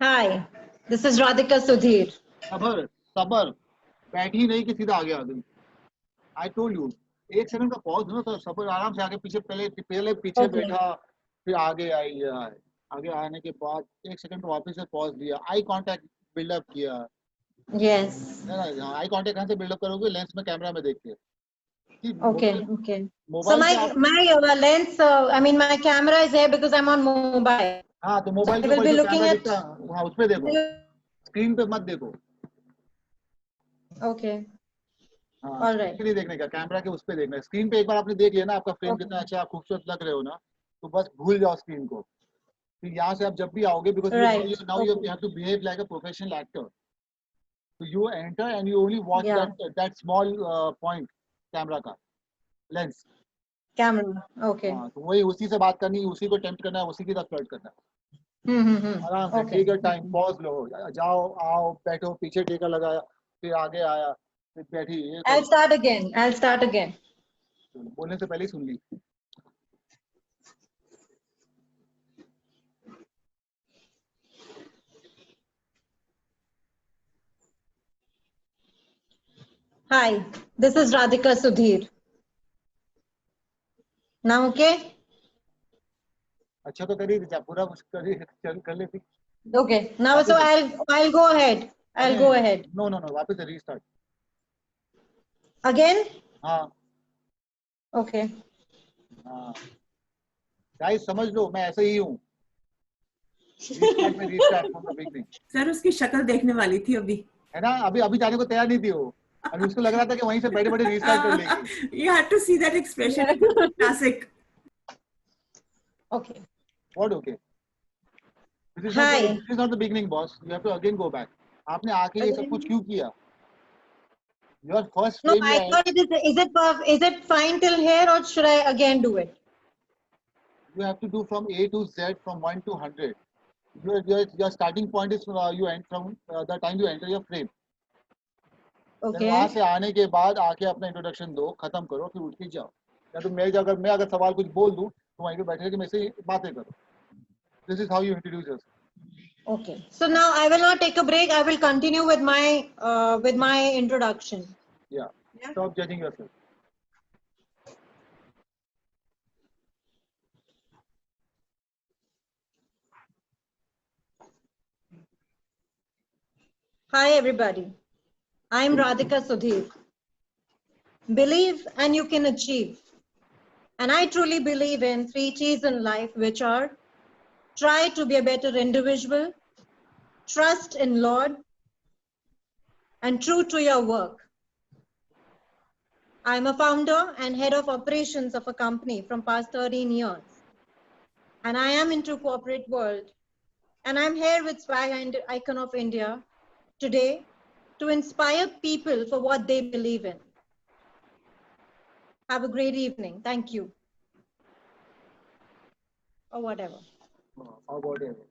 Hi, this is Radhika Sudhir. सबर, बैठी नहीं कि सीधा आगे आ गई। आई टोल्ड यू, एक सेकंड का पॉज दो ना, तो सबर, आराम से आगे पीछे, पहले पीछे बैठा, फिर आगे आई, आगे आने के बाद एक सेकंड वापस से पॉज दिया, आई कांटेक्ट बिल्डअप किया। Yes. आई कांटेक्ट कहाँ से बिल्डअप करोगे? लेंस में, कैमरा में देख के। Okay. So my lens, I mean my camera is here because I'm on mobile. हाँ तो मोबाइल I के will ऊपर be जो looking कैमरा at. दिखता है वहाँ उस पे देखो, स्क्रीन पे मत देखो। Okay. हाँ All स्क्रीन right. पे नहीं देखने का, कैमरा के उस पे देखना है। स्क्रीन पे एक बार आपने देख लिया ना आपका फ्रेम Okay. कितना अच्छा, आप खूबसूरत लग रहे हो ना, तो बस भूल जाओ स्क्रीन को। फिर यहाँ से आप जब भी आओगे, because Right. now you Okay. have to behave like a professional actor. So you enter and you only watch Yeah. that small point camera का लेंस। Camera. Okay. हाँ तो वही उसी से बात करनी है, उसी को टेम्प्ट करना है, उसी की तरफ फ्लर्ट करना है। आराम से Okay. Take your time, pause लो, जाओ आओ बैठो, पीछे टेका लगाया, फिर आगे आया, फिर बैठी, ये I'll करो। start again. I'll start again. बोलने से पहले ही सुन ली। Hi, this is Radhika Sudhir. Now okay? अच्छा तो करी थी, पूरा कुछ करी चल कर लेती। Okay. Now so I'll go ahead. I'll go ahead. No no no, वापस से रीस्टार्ट। Again? हाँ Okay. हाँ गाइस समझ लो, मैं ऐसे ही हूँ। रीस्टार्ट में restart from the beginning. Sir उसकी शक्ल देखने वाली थी अभी, है ना, अभी जाने को तैयार नहीं थी वो, अभी उसको लग रहा था कि वहीं से बैठे बैठे रीस्टार्ट कर लेगी। You had to see that expression. It was classic. Okay. What okay? This Hi. is not the beginning, boss. You have to again go back. आपने आके ये सब कुछ क्यों किया? Your first No, frame I thought is it fine till here or should I again do it? you have to do from A to Z, from 1 to 100. Your starting point is you enter from the time you enter your frame. Then वहाँ Okay. से आने के बाद आके अपना इंट्रोडक्शन दो, खत्म करो, फिर उठ के जाओ। या तो मैं अगर सवाल कुछ बोल दूं तो वहीं पे बैठे के मेरे से बातें करो। This is how you introduce yourself. Okay. So now I will not take a break. I will continue with my introduction. Yeah. Yeah. Stop judging yourself. Hi everybody. I am Radhika Sudhir. Believe and you can achieve. And I truly believe in 3 T's in life, which are try to be a better individual, trust in Lord, and true to your work. I'm a founder and head of operations of a company from past 13 years. And I am into corporate world. And I'm here with Swag and Icon of India today to inspire people for what they believe in. Have a great evening. Thank you. Or whatever. Or whatever.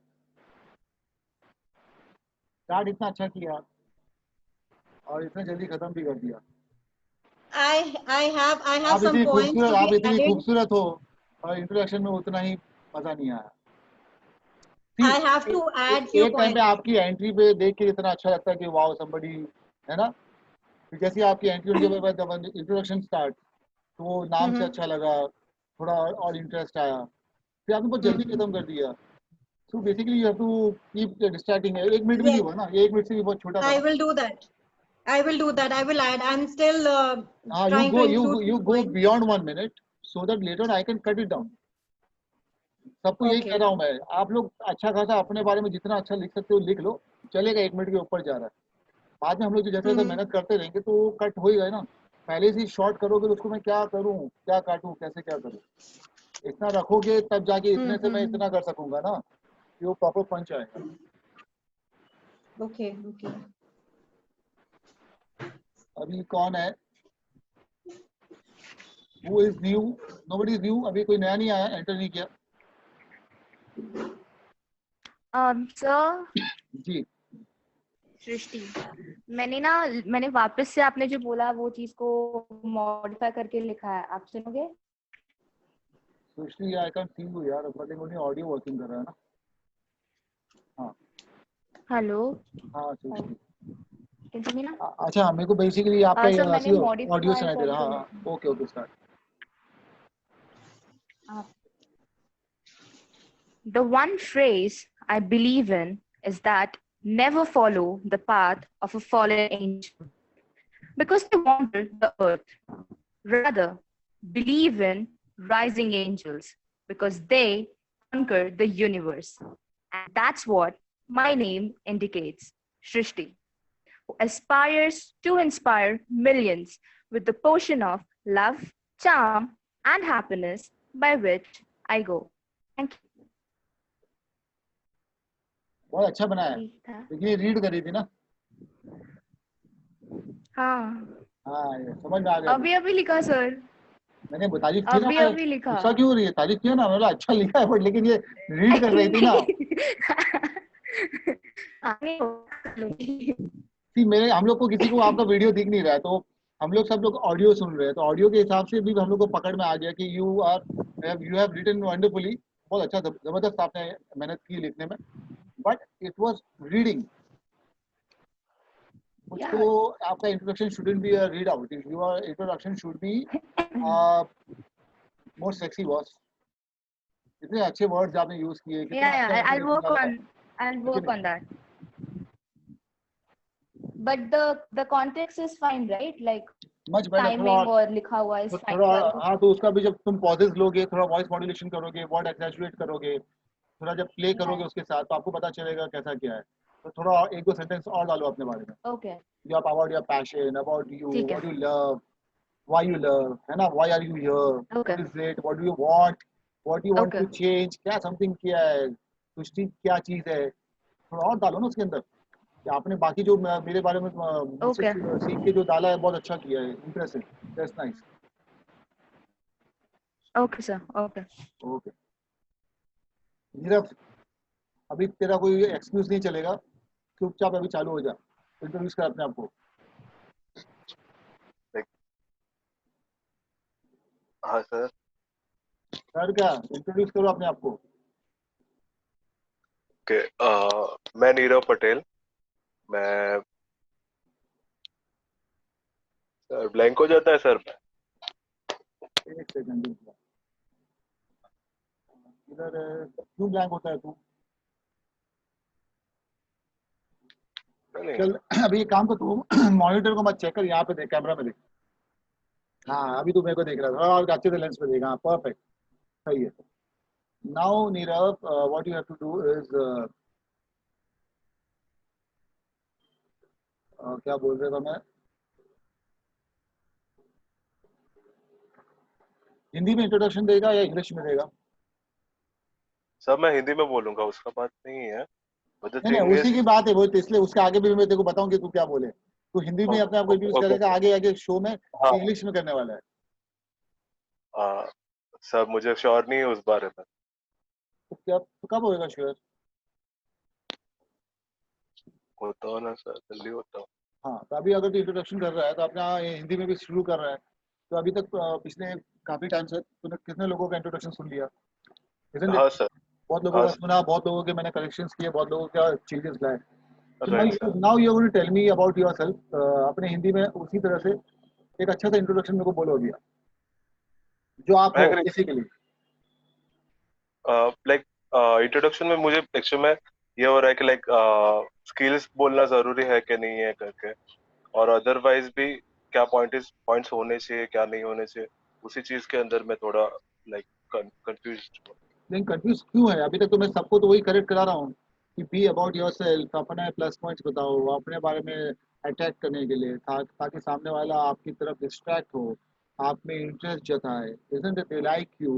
Start इतना अच्छा किया और इतना जल्दी खत्म भी कर दिया। I have आप some इतनी points खूबसूरत, to आप be इतनी added. खूबसूरत हो और इंट्रोडक्शन में उतना ही मजा नहीं आया। I have to add few एक टाइम पे points. आपकी एंट्री पे देख के इतना अच्छा लगता है कि वाओ समबडी, है ना। फिर जैसे ही आपकी एंट्री होने के बाद जब इंट्रोडक्शन स्टार्ट तो वो नाम से अच्छा लगा, थोड़ा और इंटरेस्ट आया, फिर आपने बहुत जल्दी खत्म कर दिया। So basically you have to keep distracting. 1 minute भी नहीं हुआ ना, 1 मिनट से भी बहुत छोटा था। I will do that. I will do that. I will add. I'm still trying to include you few go points. beyond 1 minute so that later I can cut it down. सबको यही कह रहा हूँ मैं, आप लोग अच्छा खासा अपने बारे में जितना अच्छा लिख सकते हो लिख लो, चलेगा, 1 मिनट के ऊपर जा रहा है। बाद में हम लोग जो जैसे जैसे मेहनत करते रहेंगे तो वो कट हो ही गए ना। पहले से ही शॉर्ट करोगे तो उसको मैं क्या करूँ, क्या काटूँ, कैसे क्या करूँ, इतना रखोगे तब जाके इतने से मैं इतना कर सकूंगा ना कि वो प्रॉपर पंच आएगा। Okay. Okay. अभी कौन है? Who is new? Nobody is new. अभी कोई नया नहीं आया, एंटर नहीं किया। Sir, जी सृष्टि, मैंने वापस से आपने जो बोला वो चीज को मॉडिफाई करके लिखा है, आप सुनोगे? सृष्टि, आई कैन सी यू यार, बट ओनली ऑडियो वर्किंग कर रहा है ना। हाँ हेलो, हाँ सृष्टि, कैन यू ना? अच्छा मेरे को बेसिकली आपका सर मैंने ऑडियो मॉडिफाई सुनाई दे रहा है। करके हाँ okay okay start. The one phrase I believe in is that never follow the path of a fallen angel because they wander the earth. Rather, believe in rising angels because they conquer the universe. And that's what my name indicates, Shrishti, who aspires to inspire millions with the potion of love, charm, and happiness by which I go. Thank you. बहुत अच्छा बनाया है, ठीक था। लेकिन ये रीड करी थी ना? हाँ, हाँ, ये समझ में आ गया। अभी अभी लिखा सर, मैंने तारीफ की ना, अभी मैंने अभी लिखा। गुस्सा क्यों हो रही है? तारीफ किया ना, मैंने अच्छा लिखा है, बट लेकिन ये रीड कर रही थी ना। मेरे हम लोग को किसी को आपका वीडियो दिख नहीं रहा है, तो हम लोग सब लोग ऑडियो सुन रहे हैं, तो ऑडियो के हिसाब से भी हम लोग को पकड़ में आ गया कि यू हैव रिटन वंडरफुली, बहुत अच्छा जबरदस्त आपने मेहनत की लिखने में, बट इट वाज रीडिंग। उसको आपका introduction shouldn't be a read out, your introduction should be more sexy boss. इतने अच्छे वर्ड्स आपने यूज किए, कितना अच्छा I'll work लेकिन on that. But the context is fine, right? Like much better. timing और लिखा हुआ is fine. थोड़ा हाँ, तो उसका भी जब तुम पॉजेस लोगे, थोड़ा वॉइस मॉड्यूलेशन करोगे, वर्ड एक्सेचुएट करोगे, थोड़ा जब प्ले करोगे उसके साथ, तो आपको पता चलेगा कैसा क्या है। तो थोड़ा एक दो सेंटेंस और डालो अपने बारे में, Okay. about your passion, about you, ठीक है। what you love, why you love, है ना, why are you here, Okay. what is it, what do you want, what do you want Okay. to change, क्या समथिंग क्या है, सृष्टि क्या चीज है, थोड़ा और डालो ना उसके अंदर। कि आपने बाकी जो मेरे बारे में मुझसे Okay. सीख के जो डाला है, बहुत अच्छा किया है, impressive, that's nice. Okay, sir. Okay. Okay Nirav, अभी तेरा कोई एक्सक्यूज नहीं चलेगा, चुपचाप अभी चालू हो जा, इंट्रोड्यूस कर अपने आप को। हाँ सर। सर क्या, इंट्रोड्यूस करो अपने आप को। ओके, मैं नीरव पटेल। मैं सर ब्लैंक हो जाता है सर। एक सेकंड इधर, क्यों ब्लैंक होता है तू? चल अभी एक काम कर, तू मॉनिटर को मत चेक कर, यहाँ पे देख, कैमरा में देख। हाँ अभी तू मेरे को देख रहा था, और अच्छे से लेंस पे देख। हाँ परफेक्ट, सही है। Now Nirav, what you have to do is, क्या बोल रहे था मैं, हिंदी में इंट्रोडक्शन देगा या इंग्लिश में देगा? सर मैं हिंदी में बोलूंगा, उसका बात नहीं है। नहीं उसी की बात है वो, तो इसलिए उसके आगे भी मैं तेरे को बताऊं कि तू क्या बोले। तू हिंदी में अपने आप को इंट्रोड्यूस करेगा, आगे आगे शो में इंग्लिश में करने वाला है। सर मुझे श्योर नहीं है उस बारे में। तो क्या, तो कब होएगा श्योर? होता हो ना सर, जल्दी होता हो। हाँ तो अभी अगर तू इंट्रोडक्शन कर रहा है तो अपना हिंदी में भी शुरू कर रहा है, तो अभी तक पिछले काफी टाइम से तूने कितने लोगों का इंट्रोडक्शन सुन लिया? हाँ सर, बहुत लोगों हाँ का सुना, बहुत लोगों के मैंने कलेक्शंस किए, बहुत लोगों का चेंजेस लाए। Right sir. Now you are going to tell me about yourself, अपने हिंदी में उसी तरह से एक अच्छा सा इंट्रोडक्शन मेरे को बोलो अभी, जो आप हो बेसिकली। लाइक इंट्रोडक्शन में मुझे एक्चुअली में ये हो रहा है कि लाइक स्किल्स बोलना जरूरी है कि नहीं है करके, और अदरवाइज भी क्या पॉइंट्स होने चाहिए, क्या नहीं होने चाहिए, उसी चीज के अंदर मैं थोड़ा लाइक कंफ्यूज। लेकिन कंफ्यूज क्यों है? अभी तक तो मैं सबको तो वही करेक्ट करा रहा हूँ कि बी अबाउट योरसेल्फ, अपने प्लस पॉइंट्स बताओ, अपने बारे में अटैक करने के लिए, ताकि सामने वाला आपकी तरफ डिस्ट्रैक्ट हो, आप में इंटरेस्ट जताए, isn't it they like you.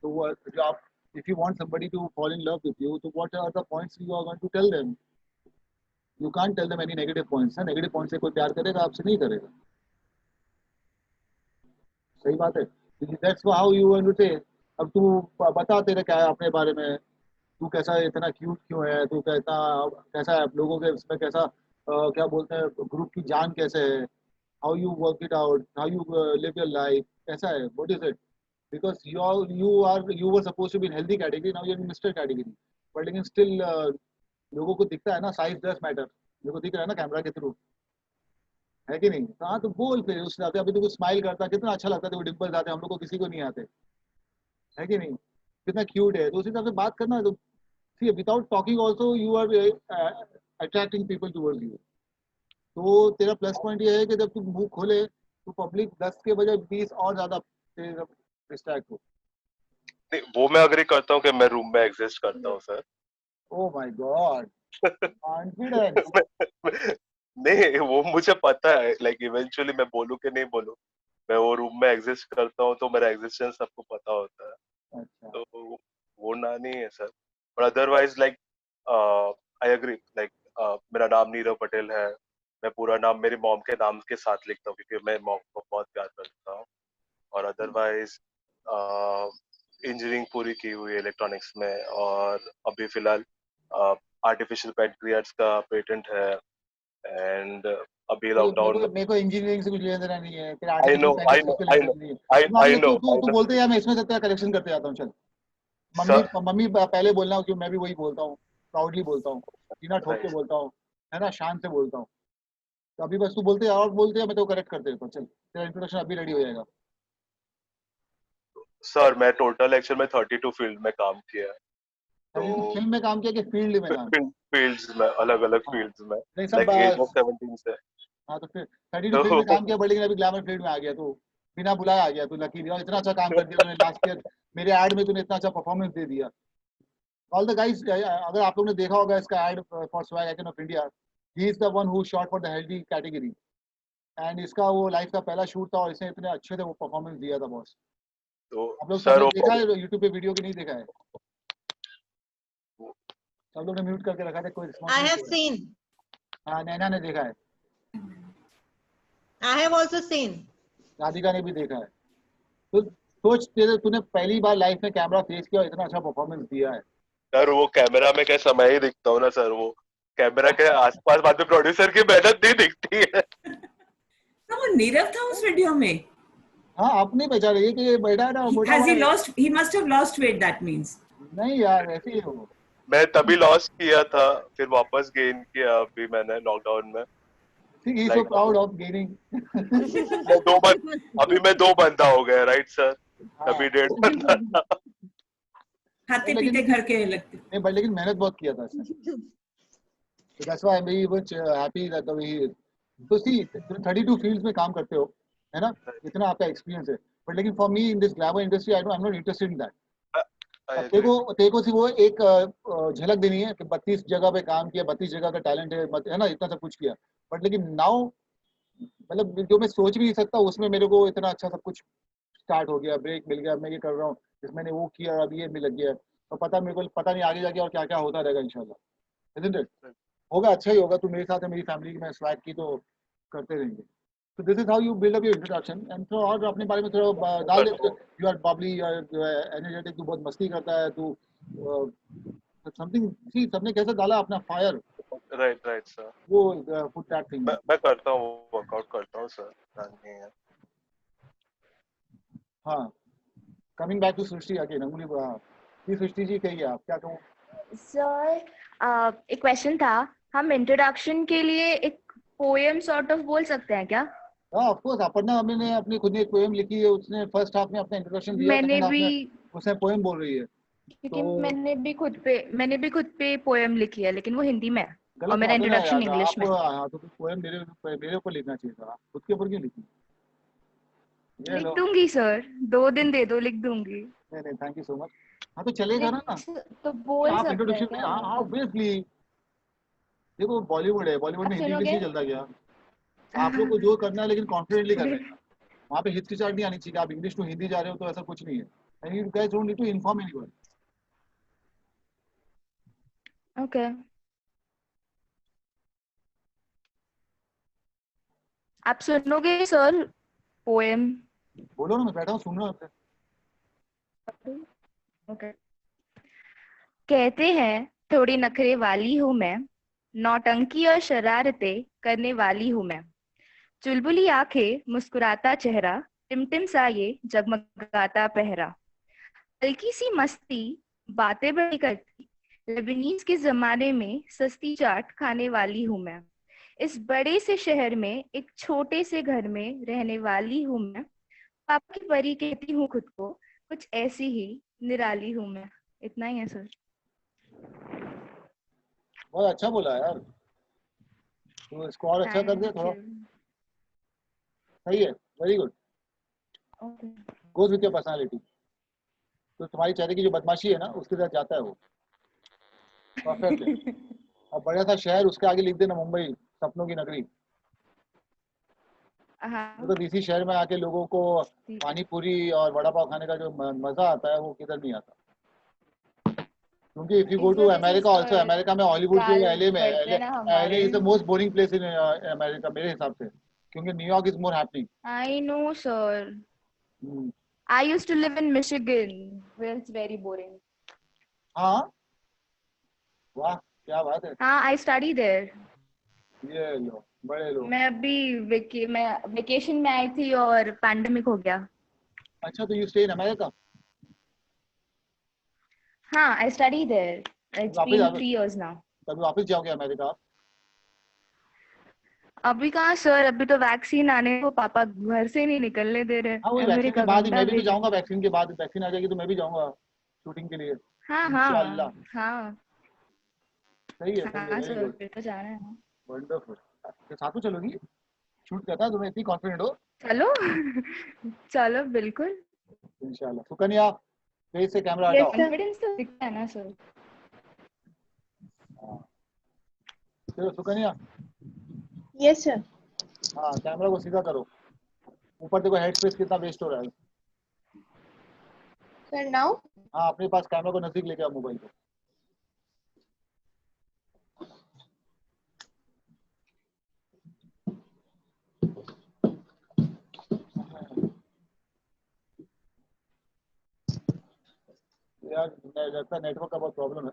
तो वो जो आप, if you want somebody to fall in love with you, so what are the points you are going to tell them? You can't tell them any negative points. ना negative points से कोई प्यार करेगा आपसे? नहीं करेगा। सही बात है। That's how you want to say. अब तू बता तेरे क्या है अपने बारे में, तू कैसा इतना क्यूट क्यों है, तू कैसा है लोगों के इसमें, कैसा क्या बोलते हैं, ग्रुप की जान कैसे है, how you work it out, how you live your life, कैसा है, what is it? Because you were supposed to be in healthy category, now you're in Mr. category, but लेकिन still लोगों को दिखता है ना, साइज डज मैटर, मेरे को दिख रहा है ना कैमरा के थ्रू, है कि नहीं? हाँ तो बोल फिर उस हिसाब से। अभी तो स्माइल करता, कितना अच्छा लगता है, वो डिम्पल्स आते, हम लोग को किसी को नहीं आते, है कि नहीं? कितना क्यूट है, तो उस हिसाब से बात करना है। तो see, without talking also you are attracting people towards you. तो तेरा प्लस पॉइंट ये है कि जब तू मुंह खोले तो पब्लिक 10 के बजाय 20 और ज्यादा डिस्ट्रैक्ट हो। नहीं, वो मैं अग्री करता हूँ कि मैं रूम में एग्जिस्ट करता हूँ sir. Oh my God, confidence. नहीं, वो मुझे पता है, लाइक इवेंचुअली मैं बोलूँ कि नहीं बोलूँ, मैं वो रूम में एग्जिस्ट करता हूँ, तो मेरा एग्जिस्टेंस सबको पता होता है, अच्छा, तो वो ना नहीं है सर। पर otherwise like I agree, like मेरा नाम नीरव पटेल है, मैं पूरा नाम मेरी मॉम के नाम के साथ लिखता हूँ क्योंकि मैं मॉम को बहुत प्यार करता हूँ। और अदरवाइज इंजीनियरिंग पूरी की हुई है इलेक्ट्रॉनिक्स में, और अभी फिलहाल आर्टिफिशियल पेनक्रियाज का पेटेंट है, एंड अभी लॉकडाउन में। मेरे को इंजीनियरिंग से कुछ लेना देना नहीं है, तेरा I know, artificial eye pancreas no, से आई लेना नो, देना नहीं है। आई तू नो, तू आई तू नो बोलते यार, मैं इसमें से तेरा करेक्शन करते जाता हूँ। चल, मम्मी सर। मम्मी पहले बोलना, क्यों मैं भी वही बोलता हूँ, प्राउडली बोलता हूँ, सीना ठोक के राइट बोलता हूँ, है ना, शान से बोलता हूँ। तो अभी बस तू बोलते है और बोलते है, मैं तो करेक्ट करते रहता हूँ। चल, तेरा इंट्रोडक्शन अभी रेडी हो जाएगा। सर, मैं टोटल एक्चुअल में 32 फील्ड में काम किया है, अभी तू तो फिल्म में काम किया कि फील्ड में काम किया? फील्ड्स में, अलग अलग हाँ, फील्ड्स में, नहीं सब लाइक एज ऑफ 17 से। हाँ, तो फिर 32 फील्ड में तो काम किया, बट लेकिन अभी ग्लैमर फील्ड में आ गया, तो बिना बुलाया आ गया। तो लकी और इतना अच्छा काम कर दिया तूने लास्ट ईयर, मेरे एड में तूने इतना अच्छा परफॉर्मेंस दे दिया। ऑल द गाइस, अगर आप लोगों ने देखा होगा इसका ad for swag icon of India, he is the one who shot for the healthy category, and इसका वो लाइफ का पहला शूट था और इसने इतने अच्छे से वो परफॉर्मेंस दिया था बॉस। आप लोग सर सबने देखा वो है यूट्यूब पे वीडियो की नहीं देखा है? सब लोग ने म्यूट करके रखा था, कोई रिस्पॉन्स I नहीं have दे seen. रहा। हाँ, नैना ने देखा है, I have also seen. Radhika ने भी देखा है। तो सोच, तेरे तूने पहली बार लाइफ में कैमरा फेस किया और इतना अच्छा परफॉर्मेंस दिया है। सर, वो कैमरा में कैसा मैं ही दिखता हूँ ना सर, वो कैमरा के आसपास बाद में प्रोड्यूसर की मेहनत नहीं दिखती है। तो वो नीरव था उस वीडियो में। हाँ, आप नहीं पहचान रही है कि ये बैठा है ना मोटा Has हुआ he है? lost? He must have lost weight. That means. नहीं यार, ऐसे ही है वो। मैं तभी लॉस किया था, फिर वापस गेन किया अभी मैंने लॉकडाउन में, See, he is so like proud of gaining. मैं अभी मैं 2 बंदा हो गया, राइट सर, हाँ, तभी 1.5 बंदा था। खाते लेकिन पीते घर के लगते। नहीं, बट लेकिन मेहनत बहुत किया था इसने। So that's why I'm very much happy that the way he is. So see, 32 fields में काम करते हो, है ना? इतना आपका एक्सपीरियंस है। But लेकिन for me in this glamour industry, I'm not interested in that. I अब agree. तेरे को सिर्फ वो एक झलक देनी है कि 32 जगह पे काम किया, 32 जगह का टैलेंट है ना, इतना सब कुछ किया। बट लेकिन नाउ, मतलब जो मैं सोच भी नहीं सकता, उसमें मेरे को इतना अच्छा सब कुछ स्टार्ट हो गया, ब्रेक मिल गया, मैं ये कर रहा हूँ, जिस मैंने वो किया, अब ये मिल लग गया। तो पता, मेरे को पता नहीं आगे जाके और क्या क्या होता रहेगा इंशाल्लाह, isn't it? होगा, अच्छा ही होगा। तू मेरे साथ है, मेरी फैमिली में स्वैग की, तो करते रहेंगे। तो this is how you build up your introduction. And थोड़ा और अपने बारे में थोड़ा डाल दे। You are bubbly, you are energetic, तू बहुत मस्ती करता है, तू समथिंग। सी, सबने कैसे डाला अपना फायर, राइट राइट सर, वो पुट दैट थिंग। मैं करता हूँ, वर्कआउट करता हूँ सर, नहीं है। हाँ, coming back to Srishti again, अंगुली। जी सृष्टि जी, कहिए, आप क्या कहूँ? सर, एक क्वेश्चन था, हम इंट्रोडक्शन के लिए एक पोएम सॉर्ट ऑफ बोल सकते हैं क्या? हाँ, ऑफ कोर्स। अपर्णा हमने अपनी खुद ने एक पोएम लिखी है, उसने फर्स्ट हाफ में अपना इंट्रोडक्शन दिया, मैंने सेकंड हाफ भी, में उसने पोएम बोल रही है। क्योंकि तो मैंने भी खुद पे पोएम लिखी है, लेकिन वो हिंदी में है और गलत मेरा बात है ना इंट्रोडक्शन यार। इंग्लिश आप में। हाँ, तो पोएम मेरे ऊपर लिखना चाहिए था, खुद के ऊपर क्यों लिखी? ये लिख लो। दूंगी सर, 2 दिन दे दो, लिख दूंगी। नहीं नहीं, थैंक यू सो मच। हाँ, तो चलेगा ना? तो बोल आप सकते हैं इंट्रोडक्शन में, क्या? हाँ ऑब्वियसली। देखो, बॉलीवुड है, बॉलीवुड आप में हिंदी इंग्लिश सुनोगे? नहीं चलता क्या? आप लोग को जो करना है, लेकिन कॉन्फिडेंटली करना है। वहाँ पे हिचकिचाहट नहीं आनी चाहिए। आप इंग्लिश टू हिंदी जा रहे हो तो ऐसा कुछ नहीं है। And you guys don't need to inform anyone. Okay, आप सुनोगे सर पोएम? बोलो ना, मैं बैठा हूँ, सुन रहा हूँ। ओके। कहते हैं थोड़ी नखरे वाली हूँ मैं, नौटंकी और शरारतें करने वाली हूँ मैं, चुलबुली आंखें, मुस्कुराता चेहरा, टिमटिम सा ये जगमगाता पहरा, हल्की सी मस्ती, बातें बड़ी करती, लेबनीज के जमाने में सस्ती चाट खाने वाली हूँ मैं, इस बड़े से शहर में एक छोटे से घर में रहने वाली हूँ मैं, पापा की परी कहती हूँ खुद को, कुछ ऐसी ही निराली हूँ मैं। इतना ही है सर। बहुत अच्छा बोला यार, तो इसको और अच्छा कर दे थैंक थोड़ा। यू। सही है, very good, okay. Goes with your personality. तो तुम्हारी चेहरे की जो बदमाशी है ना उसके साथ जाता है वो, परफेक्ट है। अब बढ़िया सा शहर, उसके आगे लिख देना मुंबई सपनों की नगरी। हाँ तो इसी शहर में आके लोगों को ठीक है। पानी पूरी और वड़ा पाव खाने का जो मजा आता है वो किधर नहीं आता। क्योंकि इफ यू गो इस टू वजह से अमेरिका ऑल्सो, सर अमेरिका में हॉलीवुड जो गाल एलए में है, पड़ते हैं ना एलए हमारे। Is the most boring place in America मेरे हिसाब से, क्योंकि New York is more happening. I know, sir. I used to live in Michigan, where it's very boring. हाँ, वाह क्या बात है, हाँ, I study there. ये लो बड़े लोग। मैं अभी मैं वेकेशन में आई थी और पैंडेमिक हो गया। अच्छा, तो यू स्टे इन अमेरिका? हाँ, I study there. It's been 3 years now. कभी वापस जाओगे अमेरिका आप? अभी कहाँ सर, अभी तो वैक्सीन आने को पापा घर से नहीं निकलने दे रहे। हाँ, वही वैक्सीन के अमेरिका बाद ही घंटा मैं भी तो भेज। जाऊंगा, वैक्सीन के बाद, वैक्सीन आ जाएगी तो मैं भी जाऊंगा शूटिंग के लिए हाँ इंशाल्लाह। हाँ हाँ सही है हाँ वेरी सर, गुड, फिर तो जाना है। वंडरफुल। के साथ में चलोगी? शूट करता है, तुम्हें इतनी कॉन्फिडेंट हो? चलो चलो बिल्कुल। इंशाल्लाह। सुकन्या, फेस से कैमरा Yes, हटाओ। sir. कॉन्फिडेंस तो दिखता है ना सर। चलो सुकन्या, Yes, sir. हाँ कैमरा को सीधा करो, ऊपर देखो हेड स्पेस कितना वेस्ट हो रहा है। Sir, now? हाँ, अपने पास कैमरा को नजदीक लेके आओ मोबाइल को। यार लगता है नेटवर्क का बहुत प्रॉब्लम है।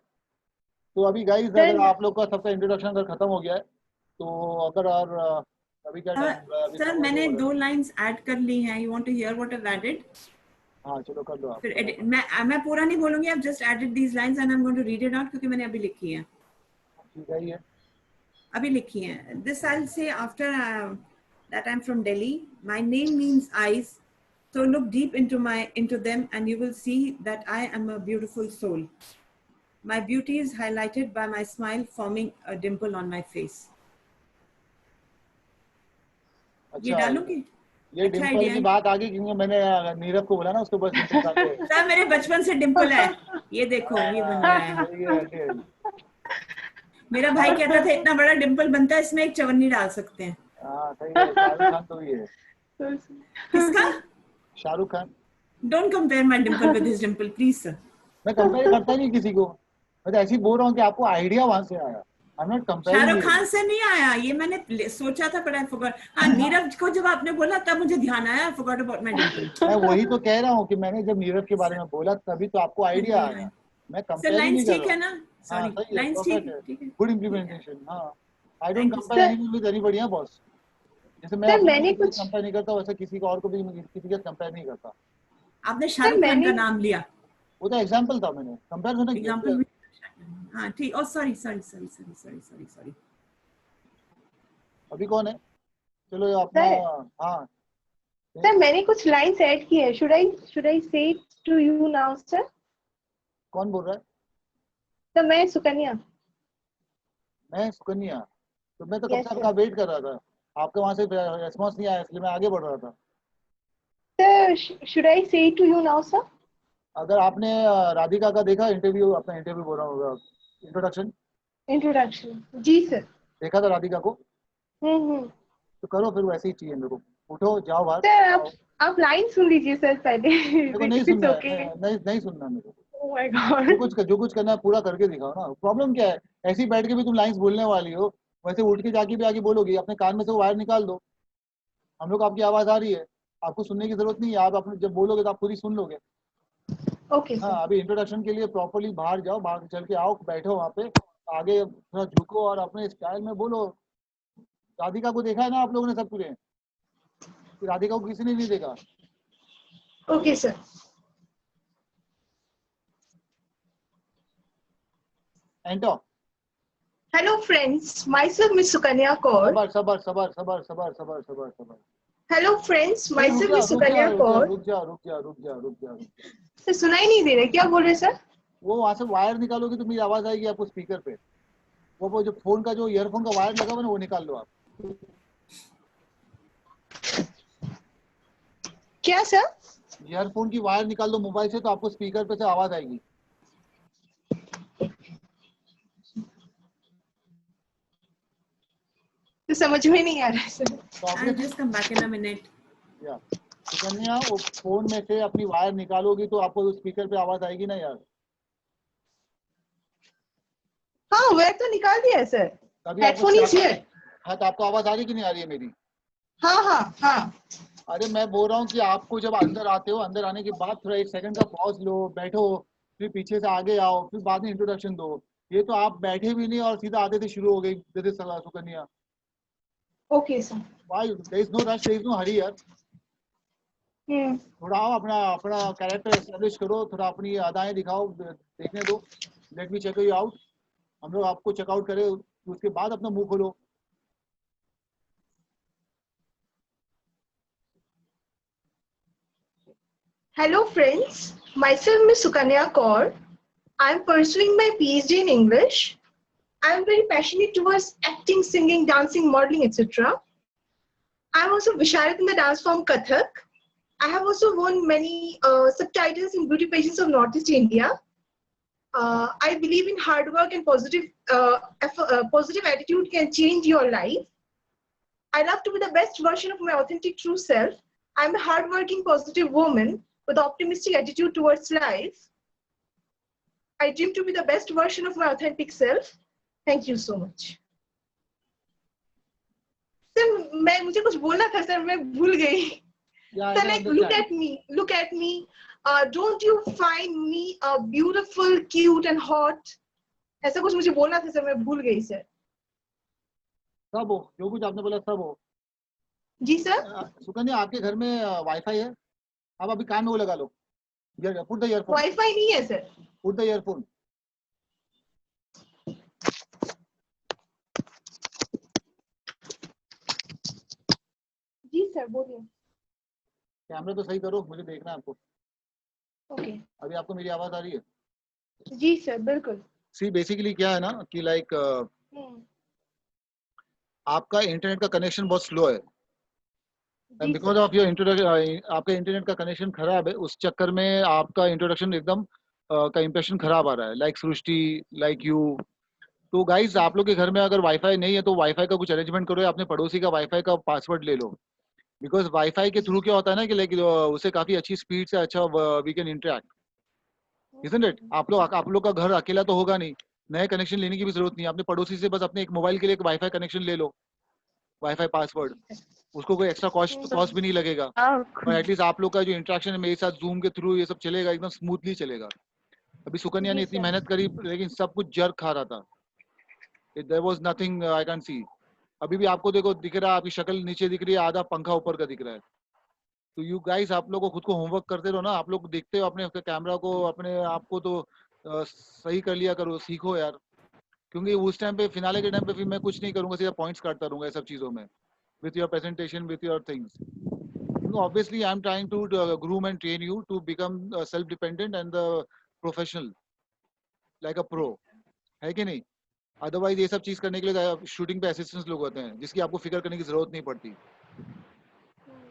तो अभी गाइस अगर आप लोग का सबका इंट्रोडक्शन अगर खत्म हो गया है तो अगर और अभी क्या टाइम हो रहा है? अभी सर मैंने 2 लाइंस ऐड कर ली हैं। You want to hear what I added? हाँ चलो कर दो आप। फिर मैं पूरा नहीं बोलूंगी, I just added these lines and I am going to read it out क्योंकि मैंने अभी लिखी है। ठीक है, ये अभी लिखी है। This I will say after that I am from Delhi. My name means eyes, so look deep into them and you will see that I am a beautiful soul. My beauty is highlighted by my smile forming a dimple on my face. ये अच्छा, डालूंगी? ये डिम्पल की बात आ गई क्योंकि मैंने नीरव को बोला ना उसके पास डिम्पल डालते। सर मेरे बचपन से डिम्पल है, ये देखो ये बन गया है। मेरा भाई कहता था इतना बड़ा डिम्पल बनता है इसमें एक चवन्नी डाल सकते हैं। हाँ सही है, शाहरुख खान तो ये है। किसका? Shahrukh Khan. Don't compare my dimple with his dimple, please sir. मैं कंपेयर करता नहीं किसी को, मैं तो ऐसे ही बोल रहा हूँ कि आपको आइडिया वहां से आया। I'm not comparing Shahrukh you. Khan से नहीं आया, ये मैंने सोचा था बट आई फॉरगॉट। हाँ, नीरव को जब आपने बोला तब मुझे ध्यान आया, फॉरगॉट अबाउट माय डिम्पल। मैं वही तो कह रहा हूँ कि मैंने जब नीरव के बारे में बोला तभी तो आपको आइडिया आया। मैं सर कंपेयर नहीं लाइंस कर ठीक रहा है हूँ। ना? हाँ सॉरी, सही है, लाइंस परफेक्ट ठीक है, है। Good implementation. हाँ, I don't Thank you, compare anything with anybody. हाँ बॉस, जैसे मैं सर अपने मैंने किसी को कुछ कंपेयर नहीं करता वैसे किसी को और को भी मैं किसी के कंपेयर नहीं करता। आपने शाहरुख खान का नाम लिया, वो तो एग्जांपल था, मैंने कंपेयर नहीं किया। एग्जांपल। हाँ ठीक। Oh sorry sorry sorry sorry sorry sorry sorry. अभी कौन है? चलो ये अपना। हाँ सर मैंने कुछ लाइंस ऐड की है। Should I say it to you now sir? कौन बोल रहा है? सर मैं सुकन्या। मैं सुकन्या? तो मैं तो कब Yes, से sir. आपका वेट कर रहा था, आपके वहां से रेस्पॉन्स नहीं आया इसलिए मैं आगे बढ़ रहा था। Sir should I say it to you now sir? अगर आपने राधिका का देखा इंटरव्यू, अपना इंटरव्यू बोल रहा हूँ, इंट्रोडक्शन जी सर। देखा था राधिका को? तो करो फिर वैसे ही चाहिए मेरे को। उठो जाओ बाहर। सर आप लाइन सुन लीजिए सर पहले। मेरे को नहीं सुनना okay. है, नहीं सुनना मेरे को। Oh my God. जो कुछ करना है पूरा करके दिखाओ ना। प्रॉब्लम क्या है? ऐसे ही बैठ के भी तुम लाइंस बोलने वाली हो, वैसे उठ के जाके भी आगे बोलोगी। अपने कान में से वो वायर निकाल दो। हम लोग आपकी आवाज आ रही है, आपको सुनने की जरूरत नहीं है। आप अपने जब बोलोगे तो आप पूरी सुन लोगे। Okay, हाँ, sir. अभी इंट्रोडक्शन के लिए प्रॉपर्ली बाहर जाओ, बाहर चल के आओ, बैठो वहाँ पे, आगे थोड़ा झुको और अपने स्टाइल में बोलो। राधिका को देखा है ना आप लोगों ने सब पूरे? राधिका को किसी ने नहीं देखा। Okay, sir. एंटो। Hello friends, myself Miss Sukanya Kaur. सबर। Hello friends, myself Miss Sukanya Kaur. रुक जा। सर सुनाई नहीं दे रहा, क्या बोल रहे सर? वो वहां से वायर निकालोगे तो मेरी आवाज आएगी आपको स्पीकर पे। वो जो फोन का जो ईयरफोन का वायर लगा हुआ ना वो निकाल लो आप। क्या सर? ईयरफोन की वायर निकाल दो मोबाइल से तो आपको स्पीकर पे से आवाज आएगी। तो समझ में नहीं आ रहा है सर। तो I'll obviously just come back in a minute. या सुकन्या वो फोन में से अपनी वायर निकालोगी तो आपको स्पीकर पे आवाज आएगी ना यार। हाँ वायर तो निकाल दिया है सर। तभी आपको हेडफोन इज हियर। हाँ तो आपको आवाज आ रही कि नहीं आ रही है मेरी? हाँ हाँ हाँ। अरे मैं बोल रहा हूँ कि आपको जब अंदर आते हो, अंदर आने के बाद थोड़ा 1 सेकंड का पॉज लो, बैठो, फिर पीछे से आगे आओ, फिर बाद में इंट्रोडक्शन दो। ये तो आप बैठे भी नहीं और सीधा आते थे शुरू हो गई जैसे Sukanya. Okay sir. Why there is no rush, there is no hurry यार। थोड़ा आओ, अपना अपना कैरेक्टर एस्टेब्लिश करो, थोड़ा अपनी अदाएं दिखाओ, देखने दो। Let me check you out. हम लोग आपको चेकआउट करें उसके बाद अपना मुंह खोलो। Hello friends, myself Ms. Sukanya Kaur. I am pursuing my PhD in English. I am very passionate towards acting, singing, dancing, modeling, etc. I am also Visharat in the dance form Kathak. I have also won many subtitles in beauty pageants of Northeast India. I believe in hard work and positive attitude can change your life. I love to be the best version of my authentic true self. I am a hardworking, positive woman with optimistic attitude towards life. I dream to be the best version of my authentic self. Thank you so much. Sir मुझे कुछ बोलना था सर, मैं भूल गई। Sir, like look at me. Don't you find me beautiful, cute and hot? ऐसा कुछ मुझे बोलना था सर, मैं भूल गई सर। सब हो, जो कुछ आपने बोला सब हो। जी सर। सुकन्या आपके घर में वाईफाई है? आप अभी कान में वो लगा लो, पुट द ईयरफोन। वाईफाई नहीं है सर। Put the earphone. जी सर बोलिए। कैमरा तो सही करो, मुझे देखना है आपको। ओके। अभी आपको मेरी आवाज आ रही है? जी सर बिल्कुल। सी बेसिकली क्या है ना कि लाइक आपका इंटरनेट का कनेक्शन बहुत स्लो है, and because of your introduction आपका इंटरनेट का कनेक्शन खराब है, उस चक्कर में आपका इंट्रोडक्शन एकदम का इंप्रेशन खराब आ रहा है। Like Srishti, like you. तो गाइज आप लोग के घर में अगर वाईफाई नहीं है तो वाईफाई का कुछ अरेंजमेंट करो, या अपने पड़ोसी का वाईफाई का पासवर्ड ले लो। बिकॉज वाईफाई के थ्रू क्या होता है ना कि लाइक उसे काफी अच्छी स्पीड से अच्छा we can interact, isn't it? आप लोग का घर अकेला तो होगा नहीं, नए कनेक्शन लेने की भी जरूरत नहीं है। अपने पड़ोसी से बस अपने एक मोबाइल के लिए एक वाईफाई कनेक्शन ले लो, वाईफाई पासवर्ड, उसको कोई एक्स्ट्रा कॉस्ट भी नहीं लगेगा। और एटलीस्ट आप लोग का जो इंटरेक्शन है मेरे साथ जूम के थ्रू ये सब चलेगा, एकदम स्मूथली चलेगा। अभी सुकन्या ने इतनी मेहनत करी लेकिन सब कुछ जर्क खा रहा था। There was nothing I can see. अभी भी आपको देखो दिख रहा है, आपकी शक्ल नीचे दिख रही है, आधा पंखा ऊपर का दिख रहा है। तो यू गाइस आप लोग को खुद को होमवर्क करते रहो ना, आप लोग देखते हो अपने कैमरा को, अपने आप को तो सही कर लिया करो, सीखो यार। क्योंकि उस टाइम पे फिनाले के टाइम पे फिर मैं कुछ नहीं करूंगा, सीधा पॉइंट्स काटता रहूंगा सब चीजों में, with your presentation, with your things. You know, obviously I'm trying to groom and train you to become self-dependent and professional like a pro, है कि नहीं? अदरवाइज ये सब चीज करने के लिए शूटिंग पे असिस्टेंट्स लोग होते हैं जिसकी आपको फिकर करने की जरूरत नहीं पड़ती।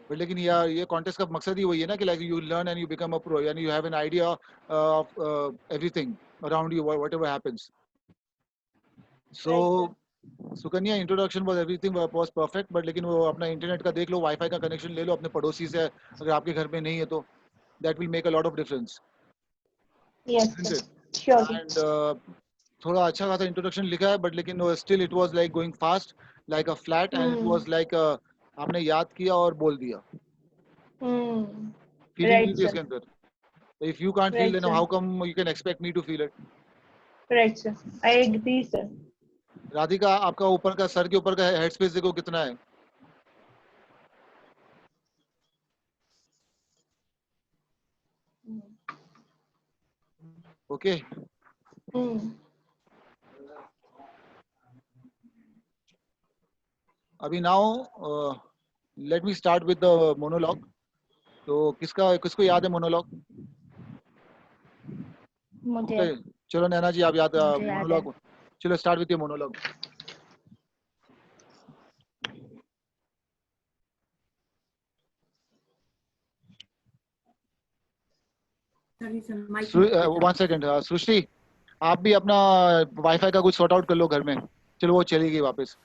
बट लेकिन यार ये कॉन्टेस्ट का मकसद ही वही है ना कि like you learn and you become a pro, यानी you have an idea of everything around you, whatever happens. So Sukanya introduction was everything was perfect, but लेकिन वो अपना इंटरनेट का देख लो, वाईफाई का कनेक्शन ले लो अपने पड़ोसी से, अगर आपके घर में नहीं है तो that will make a lot of difference. Yes sure. And थोड़ा अच्छा खासा इंट्रोडक्शन लिखा है, बट लेकिन still it was like going fast like a flat, and it was like आपने याद किया और बोल दिया। फीलिंग नहीं थी इसके अंदर। If you can't feel then how come you can expect me to feel it? Right sir, I agree sir. Radhika आपका ऊपर का, सर के ऊपर का हेड स्पेस देखो कितना है। ओके अभी now let me start with the monologue. तो किसको याद है मोनोलॉग? मुझे चलो नैना जी आप याद मोनोलॉग, चलो start with your monologue. Sorry sir, mic. One second, Srishti आप भी अपना वाईफाई का कुछ सॉर्ट आउट कर लो घर में। चलो वो चली गई वापस।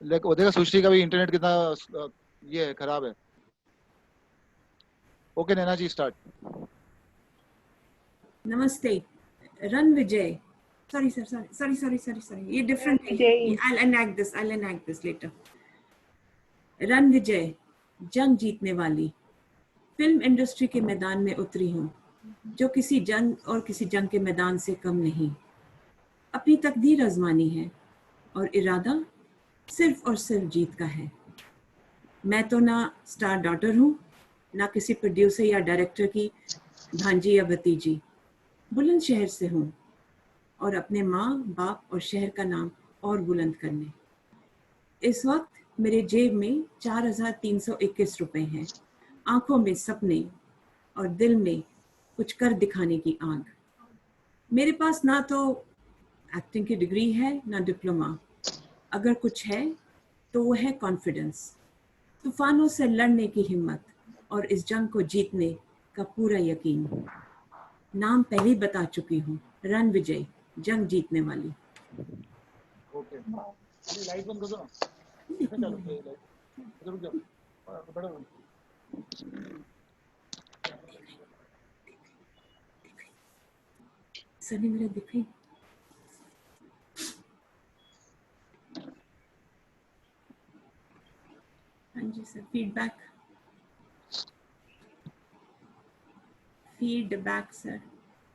वो देखा सृष्टि का भी इंटरनेट कितना ये है, खराब है। ओके नैना जी start. Namaste. Run Vijay. Sorry. ये different है. I'll enact this later. Run Vijay. जंग जीतने वाली। फिल्म इंडस्ट्री के मैदान में उतरी हूँ, जो किसी जंग और किसी जंग के मैदान से कम नहीं। अपनी तकदीर आजमानी है और इरादा सिर्फ और सिर्फ जीत का है। मैं तो ना स्टार डॉटर हूँ, ना किसी प्रोड्यूसर या डायरेक्टर की भांजी या भतीजी। बुलंद शहर से हूँ और अपने माँ बाप और शहर का नाम और बुलंद करने। इस वक्त मेरे जेब में 4,321 रुपए हैं, आंखों में सपने और दिल में कुछ कर दिखाने की आग। मेरे पास ना तो एक्टिंग की डिग्री है ना डिप्लोमा, अगर कुछ है तो वो है कॉन्फिडेंस, तूफानों से लड़ने की हिम्मत और इस जंग को जीतने का पूरा यकीन। नाम पहले ही बता चुकी हूँ, रन विजय, जंग जीतने वाली। ओके लाइट बंद कर दो ना। चलो लाइट रुक जाओ, बड़ा सनी मेरा दिखाई। हाँ जी सर, फीडबैक सर।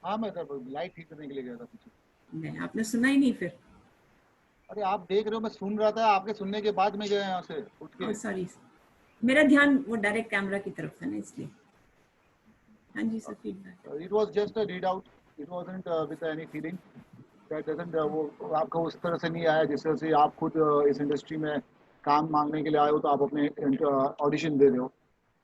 हाँ मैं लाइट ठीक करने के लिए गया था पीछे। नहीं, आपने सुना ही नहीं फिर। अरे आप देख रहे हो, मैं सुन रहा था, आपके सुनने के बाद मैं गया यहाँ से उठ के। सॉरी, मेरा ध्यान वो डायरेक्ट कैमरा की तरफ था ना, इसलिए। हाँ जी sir, feedback. It was just a read out. It wasn't with any feeling. That doesn't वो आपको उस तरह से नहीं आया जिस तरह से आप खुद इस इंडस्ट्री में काम मांगने के लिए आए हो, तो आप अपने ऑडिशन दे रहे हो।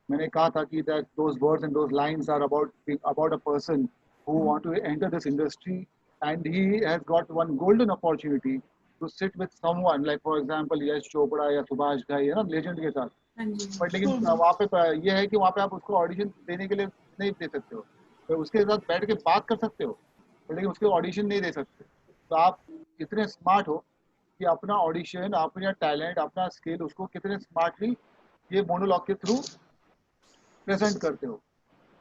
मैंने कहा था कि that those words and those lines are about a person who want to enter this industry, and he has got one golden opportunity to sit with someone like for example Yash Chopra या सुभाष घई, है ना, लेजेंड के साथ। बट लेकिन वहाँ पे ये है कि वहाँ पे आप उसको ऑडिशन देने के लिए नहीं दे सकते हो, तो उसके साथ बैठ के बात कर सकते हो, लेकिन उसके ऑडिशन नहीं दे सकते। तो आप कितने स्मार्ट हो कि अपना ऑडिशन, अपना टैलेंट, अपना स्किल उसको कितने स्मार्टली ये मोनोलॉग के थ्रू प्रेजेंट करते हो,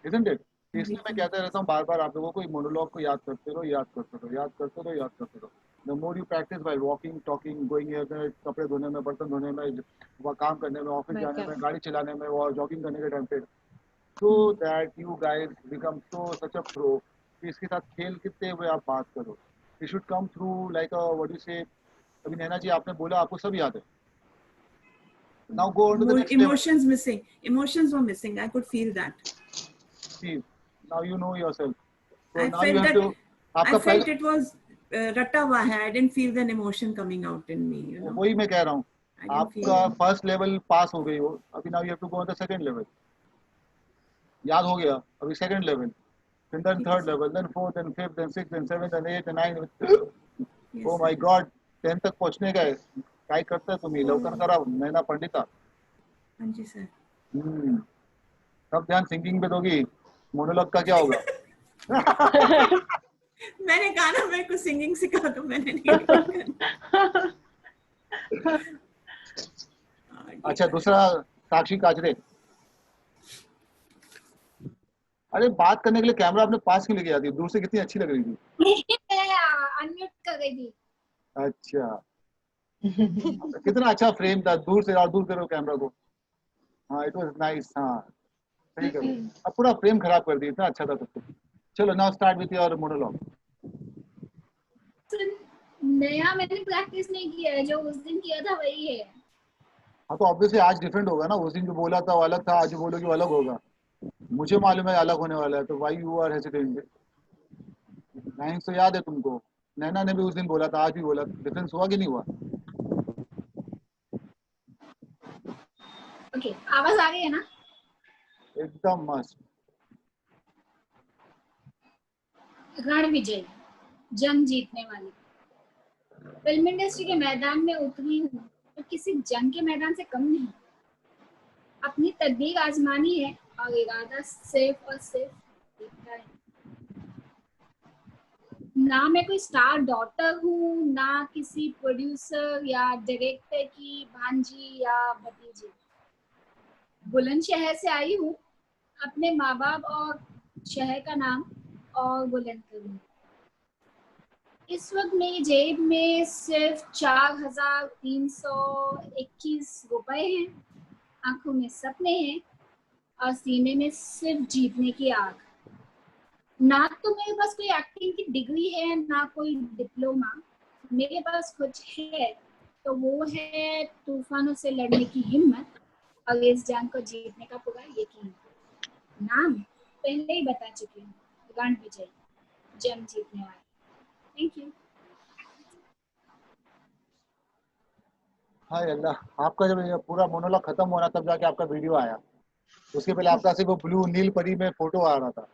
इजंट इट? इसलिए मैं कहता रहता हूँ बार बार आप लोगों को मोनोलॉग को याद करते रहो, याद करते रहो। The more you practice while walking, talking, going here, कपड़े धोने में, बर्तन धोने में, काम करने में, ऑफिस जाने में, गाड़ी चलाने में और जॉगिंग करने के टाइम पे, so that you guys become such a pro कि इसके साथ खेल कितने हुए आप बात करो। It should come through like a what do you say? अभी नैना जी आपने बोला आपको सब याद है। Now go on to the next emotions level. Emotions were missing. I could feel that. See, now you know yourself. So I now felt you have that. to, I felt it was रटा हुआ है। I didn't feel an emotion coming out in me. You know? वही मैं कह रहा हूँ, आपका फर्स्ट लेवल पास हो गई हो, अभी now you have to go on the second level. याद हो गया, अभी second level, then third level, then fourth, then fifth, then sixth, then seventh, then eighth, then ninth. Oh my God, 10 तक पहुँचने का है, काय करता तुम्ही लवकर करा नैना पंडिता। हाँ जी सर। सब ध्यान सिंगिंग पे दोगी, मोनोलॉग का क्या होगा? मैंने कहा ना मेरे को सिंगिंग सिखा दो, मैंने नहीं। अच्छा दूसरा साक्षी काजरे, अरे बात करने के लिए कैमरा अपने पास क्यों लेके आती है? दूर से कितनी अच्छी लग रही थी। अनम्यूट कर गई थी। अच्छा कितना अच्छा फ्रेम था, दूर से और दूर करो कैमरा को। हाँ इट वाज नाइस। हाँ सही करो, अब पूरा फ्रेम खराब कर दिया, इतना अच्छा था सब कुछ। चलो now start with your monologue. नया मैंने प्रैक्टिस नहीं किया है, जो उस दिन किया था वही है। हाँ तो ऑब्वियसली आज डिफरेंट होगा ना, उस दिन जो बोला था वो अलग था, आज जो बोलोगे वो अलग होगा। मुझे मालूम है अलग होने वाला है, तो why you are hesitating? Lines तो याद है तुमको, नैना ने भी उस दिन बोला था, आज भी बोला, डिफरेंस हुआ कि नहीं हुआ? ओके, आवाज आ रही है ना? एकदम मस्त। रण विजय, जंग जीतने वाली। फिल्म इंडस्ट्री के मैदान में उतरी हूँ, तो किसी जंग के मैदान से कम नहीं। अपनी तकदीर आजमानी है और इरादा सिर्फ और सिर्फ जीतना है। ना मैं कोई स्टार डॉटर हूँ, ना किसी प्रोड्यूसर या डायरेक्टर की भांजी या भतीजी। बुलंदशहर से आई हूँ, अपने माँ बाप और शहर का नाम और बुलंद करूँ। इस वक्त मेरी जेब में सिर्फ 4,321 रुपए हैं, आंखों में सपने हैं और सीने में सिर्फ जीतने की आग। ना तो मेरे पास कोई एक्टिंग की डिग्री है, ना कोई डिप्लोमा। मेरे पास कुछ है तो वो है तूफानों से लड़ने की हिम्मत और इस जंग को जीतने का पूरा यकीन। नाम पहले ही बता चुकी हूँ, रणविजय, जंग जीतने वाला। Thank you. हाय अल्लाह, आपका जब ये पूरा मोनोलॉग खत्म हो रहा तब जाके आपका वीडियो आया। उसके पहले आपका सिर्फ वो ब्लू नील परी में फोटो आ रहा था।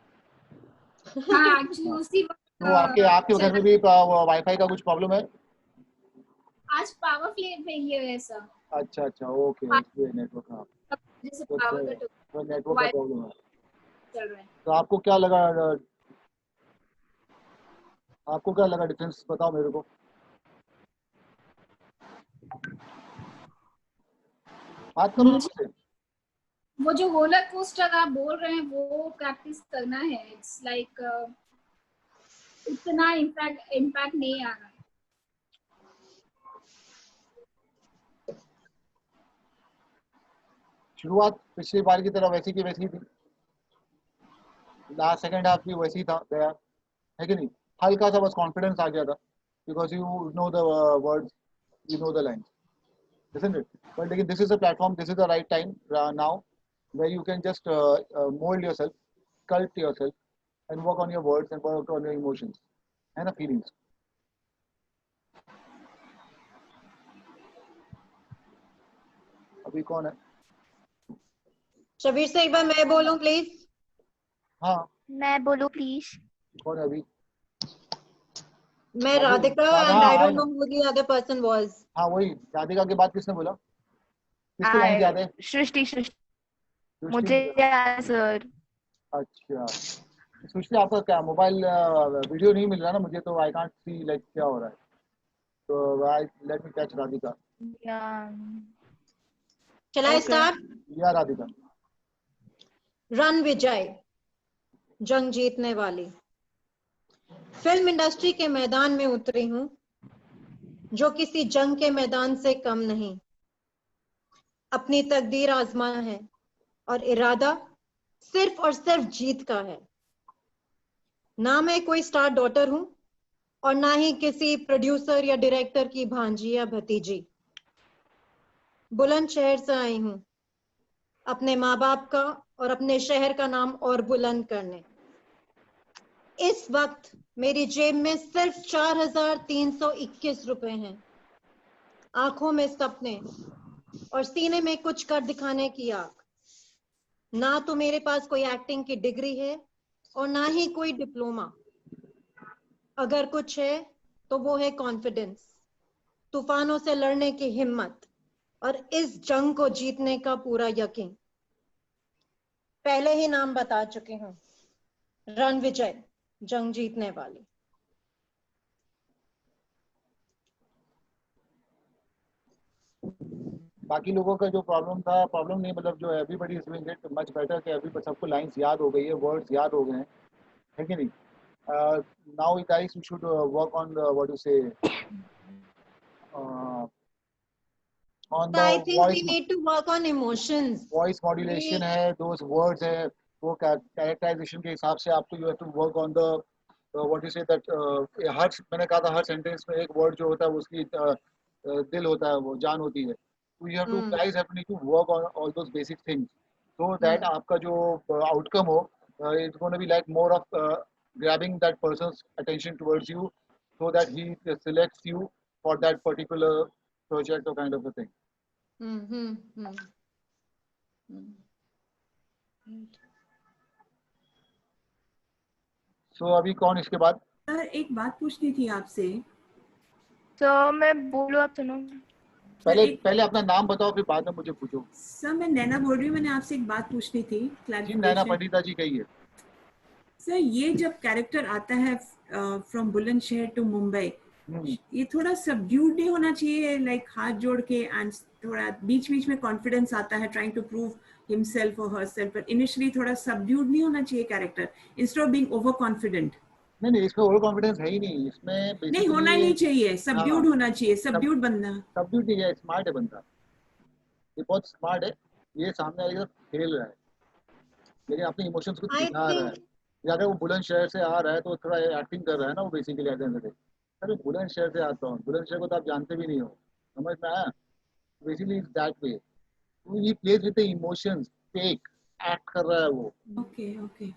हाँ, एक्चुअली उसी तो आपके घर में भी वाईफाई का कुछ प्रॉब्लम है? आज पावर फेलियर है सर। अच्छा अच्छा, ओके ओके, नेटवर्क का जैसे पावर कट तो नेटवर्क का प्रॉब्लम है। चल रहा है। तो आपको क्या लगा डिफरेंस बताओ मेरे को। बात करो मुझसे। वो जो रोलर कोस्टर आप बोल रहे हैं वो प्रैक्टिस करना है। इट्स लाइक इतना इम्पैक्ट नहीं आ रहा। शुरुआत पिछली बार की तरह वैसी की वैसी थी, लास्ट सेकंड हाफ भी वैसी था गया, है कि नहीं? हल्का सा बस कॉन्फिडेंस आ गया था, because you know the words, you know the lines, isn't it? But again, this is a platform, this is the right time now where you can just mold yourself, sculpt yourself, and work on your words and work on your emotions and feelings. अभी कौन है? शबीर से एक बार मैं बोलूं प्लीज। हाँ, मैं बोलूं प्लीज। कौन है अभी? मैं Radhika and I don't know who the other person was. हाँ वही, राधिका के बाद किसने बोला? किसको लाइन याद है? सृष्टि। मुझे याद सर। अच्छा, सृष्टि आपका क्या मोबाइल वीडियो नहीं मिल रहा ना मुझे, तो आई कांट सी लाइक क्या हो रहा है, तो I let me catch Radhika. Shall I start? या राधिका। रणविजय, जंग जीतने वाली। फिल्म इंडस्ट्री के मैदान में उतरी हूं, जो किसी जंग के मैदान से कम नहीं। अपनी तकदीर आजमाना है और इरादा सिर्फ और सिर्फ जीत का है। ना मैं कोई स्टार डॉटर हूं और ना ही किसी प्रोड्यूसर या डायरेक्टर की भांजी या भतीजी। बुलंदशहर से आई हूं, अपने माँ बाप का और अपने शहर का नाम और बुलंद करने। इस वक्त मेरी जेब में सिर्फ 4,321 रुपए हैं, आंखों में सपने और सीने में कुछ कर दिखाने की आग। ना तो मेरे पास कोई एक्टिंग की डिग्री है और ना ही कोई डिप्लोमा। अगर कुछ है तो वो है कॉन्फिडेंस, तूफानों से लड़ने की हिम्मत और इस जंग को जीतने का पूरा यकीन। पहले ही नाम बता चुकी हूँ, रणविजय, जंग जीतने वाली। बाकी लोगों का जो प्रॉब्लम नहीं, मतलब जो everybody is doing it much better, कि एवरी सबको लाइंस याद हो गई है, वर्ड्स याद हो गए हैं, है कि नहीं? Now guys we should work on what to say on the I think voice, we need to work on emotions. Voice modulation है, those words है, वो characterization के हिसाब से आपको you have to work on the what you say that हर, मैंने कहा था हर sentence में एक word जो होता है उसकी दिल होता है, वो जान होती है। So you have to guys have to work on all those basic things so that आपका जो outcome हो it's going to be like more of grabbing that person's attention towards you so that he selects you for that particular project or kind of a thing. So अभी कौन इसके बाद? सर एक बात पूछनी थी आपसे। तो मैं बोलूं, आप सुनो। पहले अपना नाम बताओ, फिर बाद में मुझे पूछो। सर मैं नैना बोल रही हूँ, मैंने आपसे एक बात पूछनी थी। जी नैना पंडिता जी कही है। सर ये जब कैरेक्टर आता है from Bulandshahr to Mumbai, हम्म, ये थोड़ा subdued नहीं होना चाहिए, like हाथ जोड़ के, and थोड़ा बीच में confidence आता है, trying to prove himself or herself, but initially थोड़ा subdued नहीं होना चाहिए character, instead of being overconfident. नहीं इसमें ओवर कॉन्फिडेंस है ही नहीं, इसमें नहीं होना बेसिकली नहीं चाहिए, subdued होना चाहिए, subdued बनना. सबड्यूट नहीं है, स्मार्ट है बंदा, ये बहुत स्मार्ट है, ये सामने वाले के साथ खेल रहा है, लेकिन अपने इमोशंस को I दिखा रहा है। think या अगर वो बुलंदशहर से आ रहा है तो थोड़ा एक्टिंग कर रहा है ना वो basically at the end of the day. अरे बुलंदशहर से आता हूँ, बुलंदशहर को तो आप जानते भी नहीं हो, समझ में आया? Basically it's that way, he plays with the emotions, fake act कर रहा है वो, Okay, okay.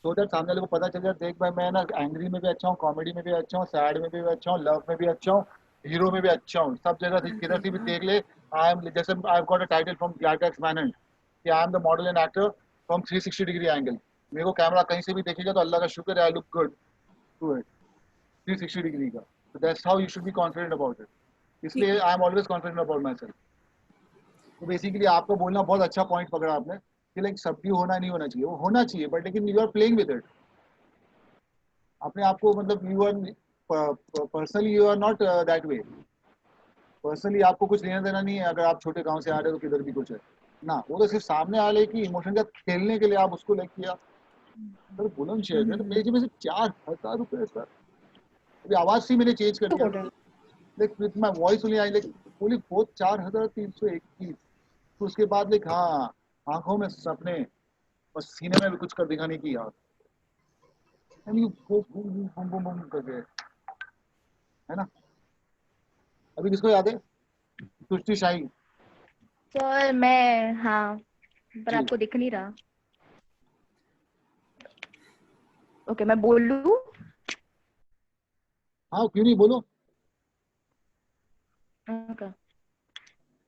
सो दैट सामने वाले को पता चल जाए देख भाई मैं ना एंग्री में भी अच्छा हूँ, कॉमेडी में भी अच्छा हूँ, सैड में भी अच्छा हूँ, लव में भी अच्छा हूँ, हीरो में भी अच्छा हूँ, सब जगह से किधर से भी देख ले। आई एम जैसे I have got a title from ग्लैडटैक्स मैनेंट कि I am the model and actor from 360 degree angle. मेरे को कैमरा कहीं से भी देखेगा तो अल्लाह का शुक्र है, I look good to it 360 degree का। So that's how you should be confident about it. इसलिए I am always confident about my self. तो बेसिकली आपको बोलना बहुत अच्छा पॉइंट पकड़ा आपने कि लाइक सबड्यू होना नहीं होना चाहिए, वो होना चाहिए बट लेकिन you are playing with it. अपने आप को मतलब you are personally you are not that way. Personally आपको कुछ लेना देना नहीं है अगर आप छोटे गांव से आ रहे हो तो किधर भी कुछ है ना, वो तो सिर्फ सामने वाले की इमोशन का खेलने के लिए आप उसको लाइक किया। सर बुलंदशहर में तो मेरे जेब में से 4,000 रुपए है सर। अभी आवाज से मैंने चेंज कर दिया, like with my voice only I like only 4,321। तो उसके बाद लाइक हाँ आंखों में सपने और सीने में भी कुछ कर दिखाने की याद, and you go boom boom boom boom करके, है ना? अभी किसको याद है? सृष्टि शाही। सर मैं, हाँ, पर जी। आपको दिख नहीं रहा। ओके, मैं बोल लूं? हाँ क्यों नहीं, बोलो। Okay.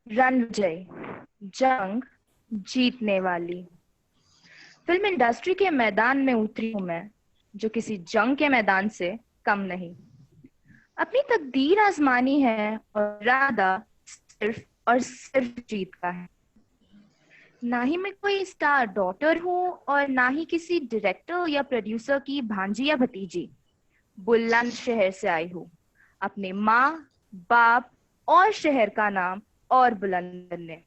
रन विजय, जंग जीतने वाली। फिल्म इंडस्ट्री के मैदान में उतरी हूं मैं, जो किसी जंग के मैदान से कम नहीं। अपनी तकदीर आजमानी है और इरादा सिर्फ और सिर्फ जीत का है। ना ही मैं कोई स्टार डॉटर हूँ और ना ही किसी डायरेक्टर या प्रोड्यूसर की भांजी या भतीजी। बुलंदशहर से आई हूँ, अपने माँ बाप और शहर का नाम और बुलंद करने।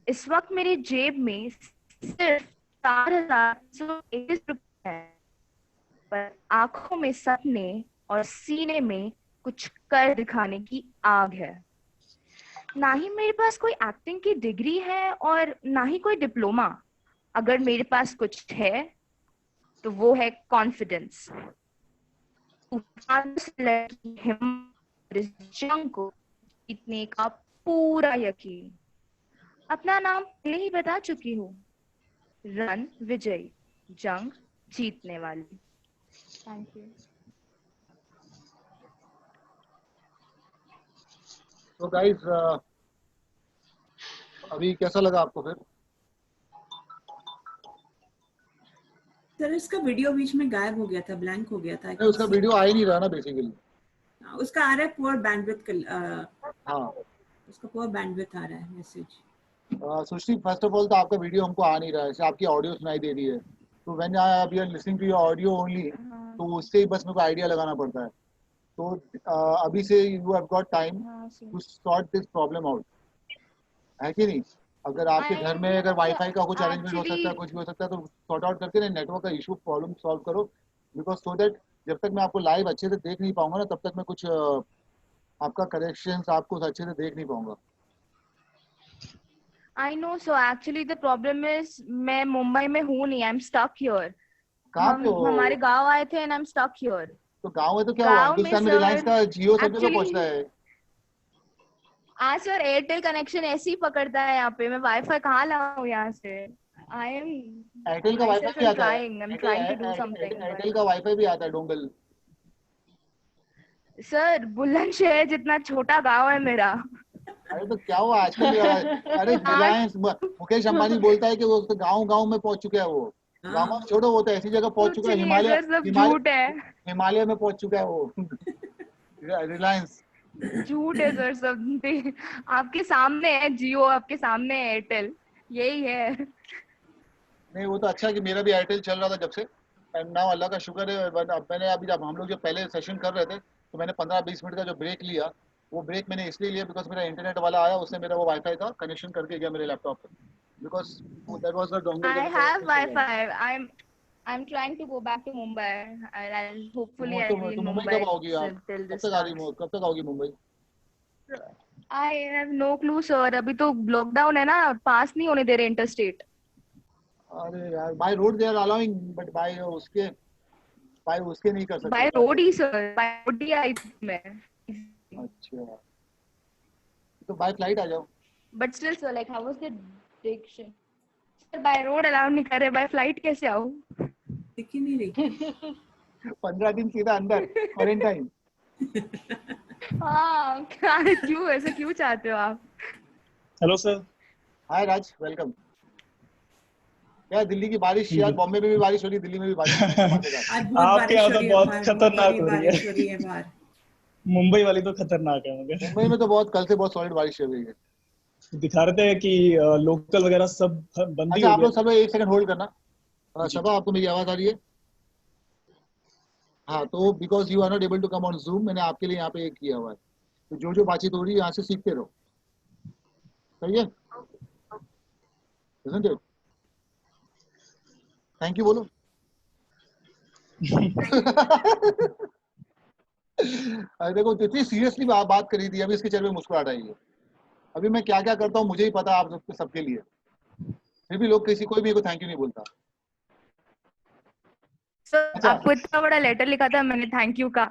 इस वक्त मेरी जेब में सिर्फ 4,121 रुपए है, पर आंखों में सपने और सीने में कुछ कर दिखाने की आग है। ना ही मेरे पास कोई एक्टिंग की डिग्री है और ना ही कोई डिप्लोमा। अगर मेरे पास कुछ है तो वो है कॉन्फिडेंस। हिम्मत, इस जंग को जीतने का पूरा यकीन। अपना नाम पहले ही बता चुकी हूँ, रन विजय, जंग जीतने वाली। Thank you. तो गाइस अभी कैसा लगा आपको फिर? सर इसका वीडियो बीच में गायब हो गया था, ब्लैंक हो गया था। नहीं उसका वीडियो आ ही नहीं रहा ना बेसिकली। उसका आ रहा है पुअर बैंडविड्थ, हाँ उसका पुअर बैंडविड्थ आ रहा है message. Srishti first of all तो आपका वीडियो हमको आ नहीं रहा है, जैसे आपकी ऑडियो सुनाई दे रही है, तो when we are listening to your audio only, तो उससे ही बस मेरे को आइडिया लगाना पड़ता है। तो अभी से you have got time to sort this problem out, है कि नहीं? अगर आपके घर में अगर वाईफाई का कुछ अरेंजमेंट हो सकता है, कुछ भी हो सकता है, तो सॉर्ट आउट करके ना नेटवर्क का इशू प्रॉब्लम सॉल्व करो, बिकॉज सो दैट जब तक मैं आपको लाइव अच्छे से देख नहीं पाऊंगा ना, तब तक मैं कुछ आपका करेक्शंस आपको अच्छे से देख नहीं पाऊंगा। I know, so actually the problem is मैं मुंबई में हूँ नहीं, I'm stuck here. कहाँ पे हो? हमारे गांव आए थे and I'm stuck here. तो गाँव है तो क्या हुआ? गाँव में हिंदुस्तान में सर, रिलायंस का जियो सब जगह actually- पहुंचता है। आज सर एयरटेल कनेक्शन ऐसे ही पकड़ता है यहाँ पे, मैं वाईफाई कहाँ लाऊं यहाँ से? I am एयरटेल का वाईफाई भी आता है, I'm trying to do something. Airtel का वाईफाई भी आता है डोंगल। सर बुलंदशहर जितना छोटा गांव है मेरा। अरे तो क्या हुआ आजकल? अरे रिलायंस मुकेश अंबानी बोलता है कि वो गांव गांव में पहुंच चुका है, वो गांव में छोड़ो, वो तो ऐसी जगह पहुंच चुका है, हिमालय झूठ है, हिमालय में पहुंच चुका है वो रिलायंस। झूठ है सर सब। आपके सामने है जियो, आपके सामने है एयरटेल, यही है। नहीं वो तो अच्छा है कि मेरा भी एयरटेल चल रहा था जब से, एंड नाउ अल्लाह का शुक्र है, मैंने अभी जब हम लोग जो पहले सेशन कर रहे थे तो मैंने 15-20 मिनट का जो ब्रेक लिया, वो ब्रेक मैंने इसलिए लिया बिकॉज मेरा इंटरनेट वाला आया, उसने मेरा वो वाईफाई का कनेक्शन करके गया मेरे लैपटॉप पर, because that was the dongle. I have Wi-Fi. I'm trying to go back to Mumbai. I'll hopefully I'll be in Mumbai Mumbai कब आओगी आप? till कब this तक आ रही starts. कब तक आओगी Mumbai? I have no clue, sir. अभी तो लॉकडाउन है ना, पास नहीं होने दे रहे इंटरस्टेट. अरे यार by road they are allowing, but by उसके नहीं कर सकते। बाय रोड ही सर, बाय रोड ही आई थी मैं. अच्छा, तो बाय फ्लाइट आ जाओ। But still, sir, like how was the direction? Sir, by road allow नहीं कर रहे, by flight कैसे आऊँ? दिख ही नहीं रही। 15 दिन सीधा अंदर क्वारंटाइन। हाँ, क्या क्यों ऐसा क्यों चाहते हो आप? Hello sir. Hi Raj, welcome. यार दिल्ली की बारिश, यार बॉम्बे में भी बारिश हो रही है, दिल्ली में भी बारिश हो रही है। आज बहुत आपके यहाँ बारिश हो तो रही है, बहुत बाहर खतरनाक हो रही बारिश हो रही है। है बाहर। मुंबई वाली तो खतरनाक है मगर। मुंबई में तो बहुत कल से बहुत सॉलिड बारिश हो रही है। दिखा रहे थे कि लोकल वगैरह सब बंदी अच्छा हो आप गया। लोग सब लोग एक सेकंड होल्ड करना। सबा आपको मेरी आवाज आ रही है? हाँ, तो because you are not able to come on Zoom, मैंने आपके लिए यहाँ पे एक किया हुआ है, तो जो बातचीत हो रही है यहाँ से सीखते रहो, सही है? Isn't it? थैंक यू बोलो। अरे देखो इतनी सीरियसली बात करी थी, अभी इसके चेहरे में मुस्कुराहट आई है। अभी मैं क्या क्या करता हूँ मुझे ही पता, आप सबके लिए, फिर भी लोग कोई भी को थैंक यू नहीं बोलता। सर आपको इतना बड़ा लेटर लिखा था मैंने थैंक यू का।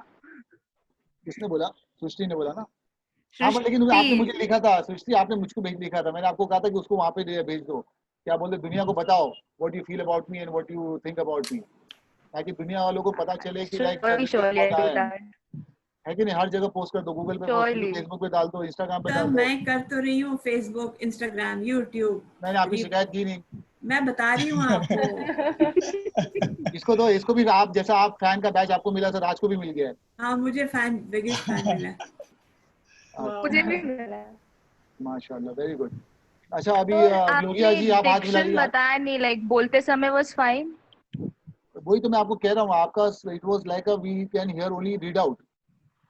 किसने बोला? सृष्टि ने बोला ना। हाँ लेकिन आपने मुझे लिखा था, सृष्टि आपने मुझको लिखा था, मैंने आपको कहा था कि उसको वहाँ पे भेज दो, क्या बोलते दुनिया को बताओ what you feel about me and what you think about me, ताकि दुनिया वालों को पता चले कि लाइक है कि नहीं। हर जगह पोस्ट कर दो, गूगल पे पोस्ट कर दो, फेसबुक पे डाल दो, इंस्टाग्राम पे डाल दो। मैं कर तो रही हूँ फेसबुक, इंस्टाग्राम, यूट्यूब। मैंने आपकी शिकायत की नहीं, मैं बता रही हूँ आपको। इसको तो इसको भी आप जैसा आप फैन का बैच आपको मिला था, राज को भी मिल गया है। हाँ मुझे बिगेस्ट फैन मिला है। मुझे भी मिला है। माशाल्लाह, वेरी गुड। अच्छा अभी ग्लोरिया जी आप हाथ मिला लीजिए। बताया नहीं, लाइक बोलते समय वाज फाइन। वही तो मैं आपको कह रहा हूँ, आपका it was like a we can hear only read out,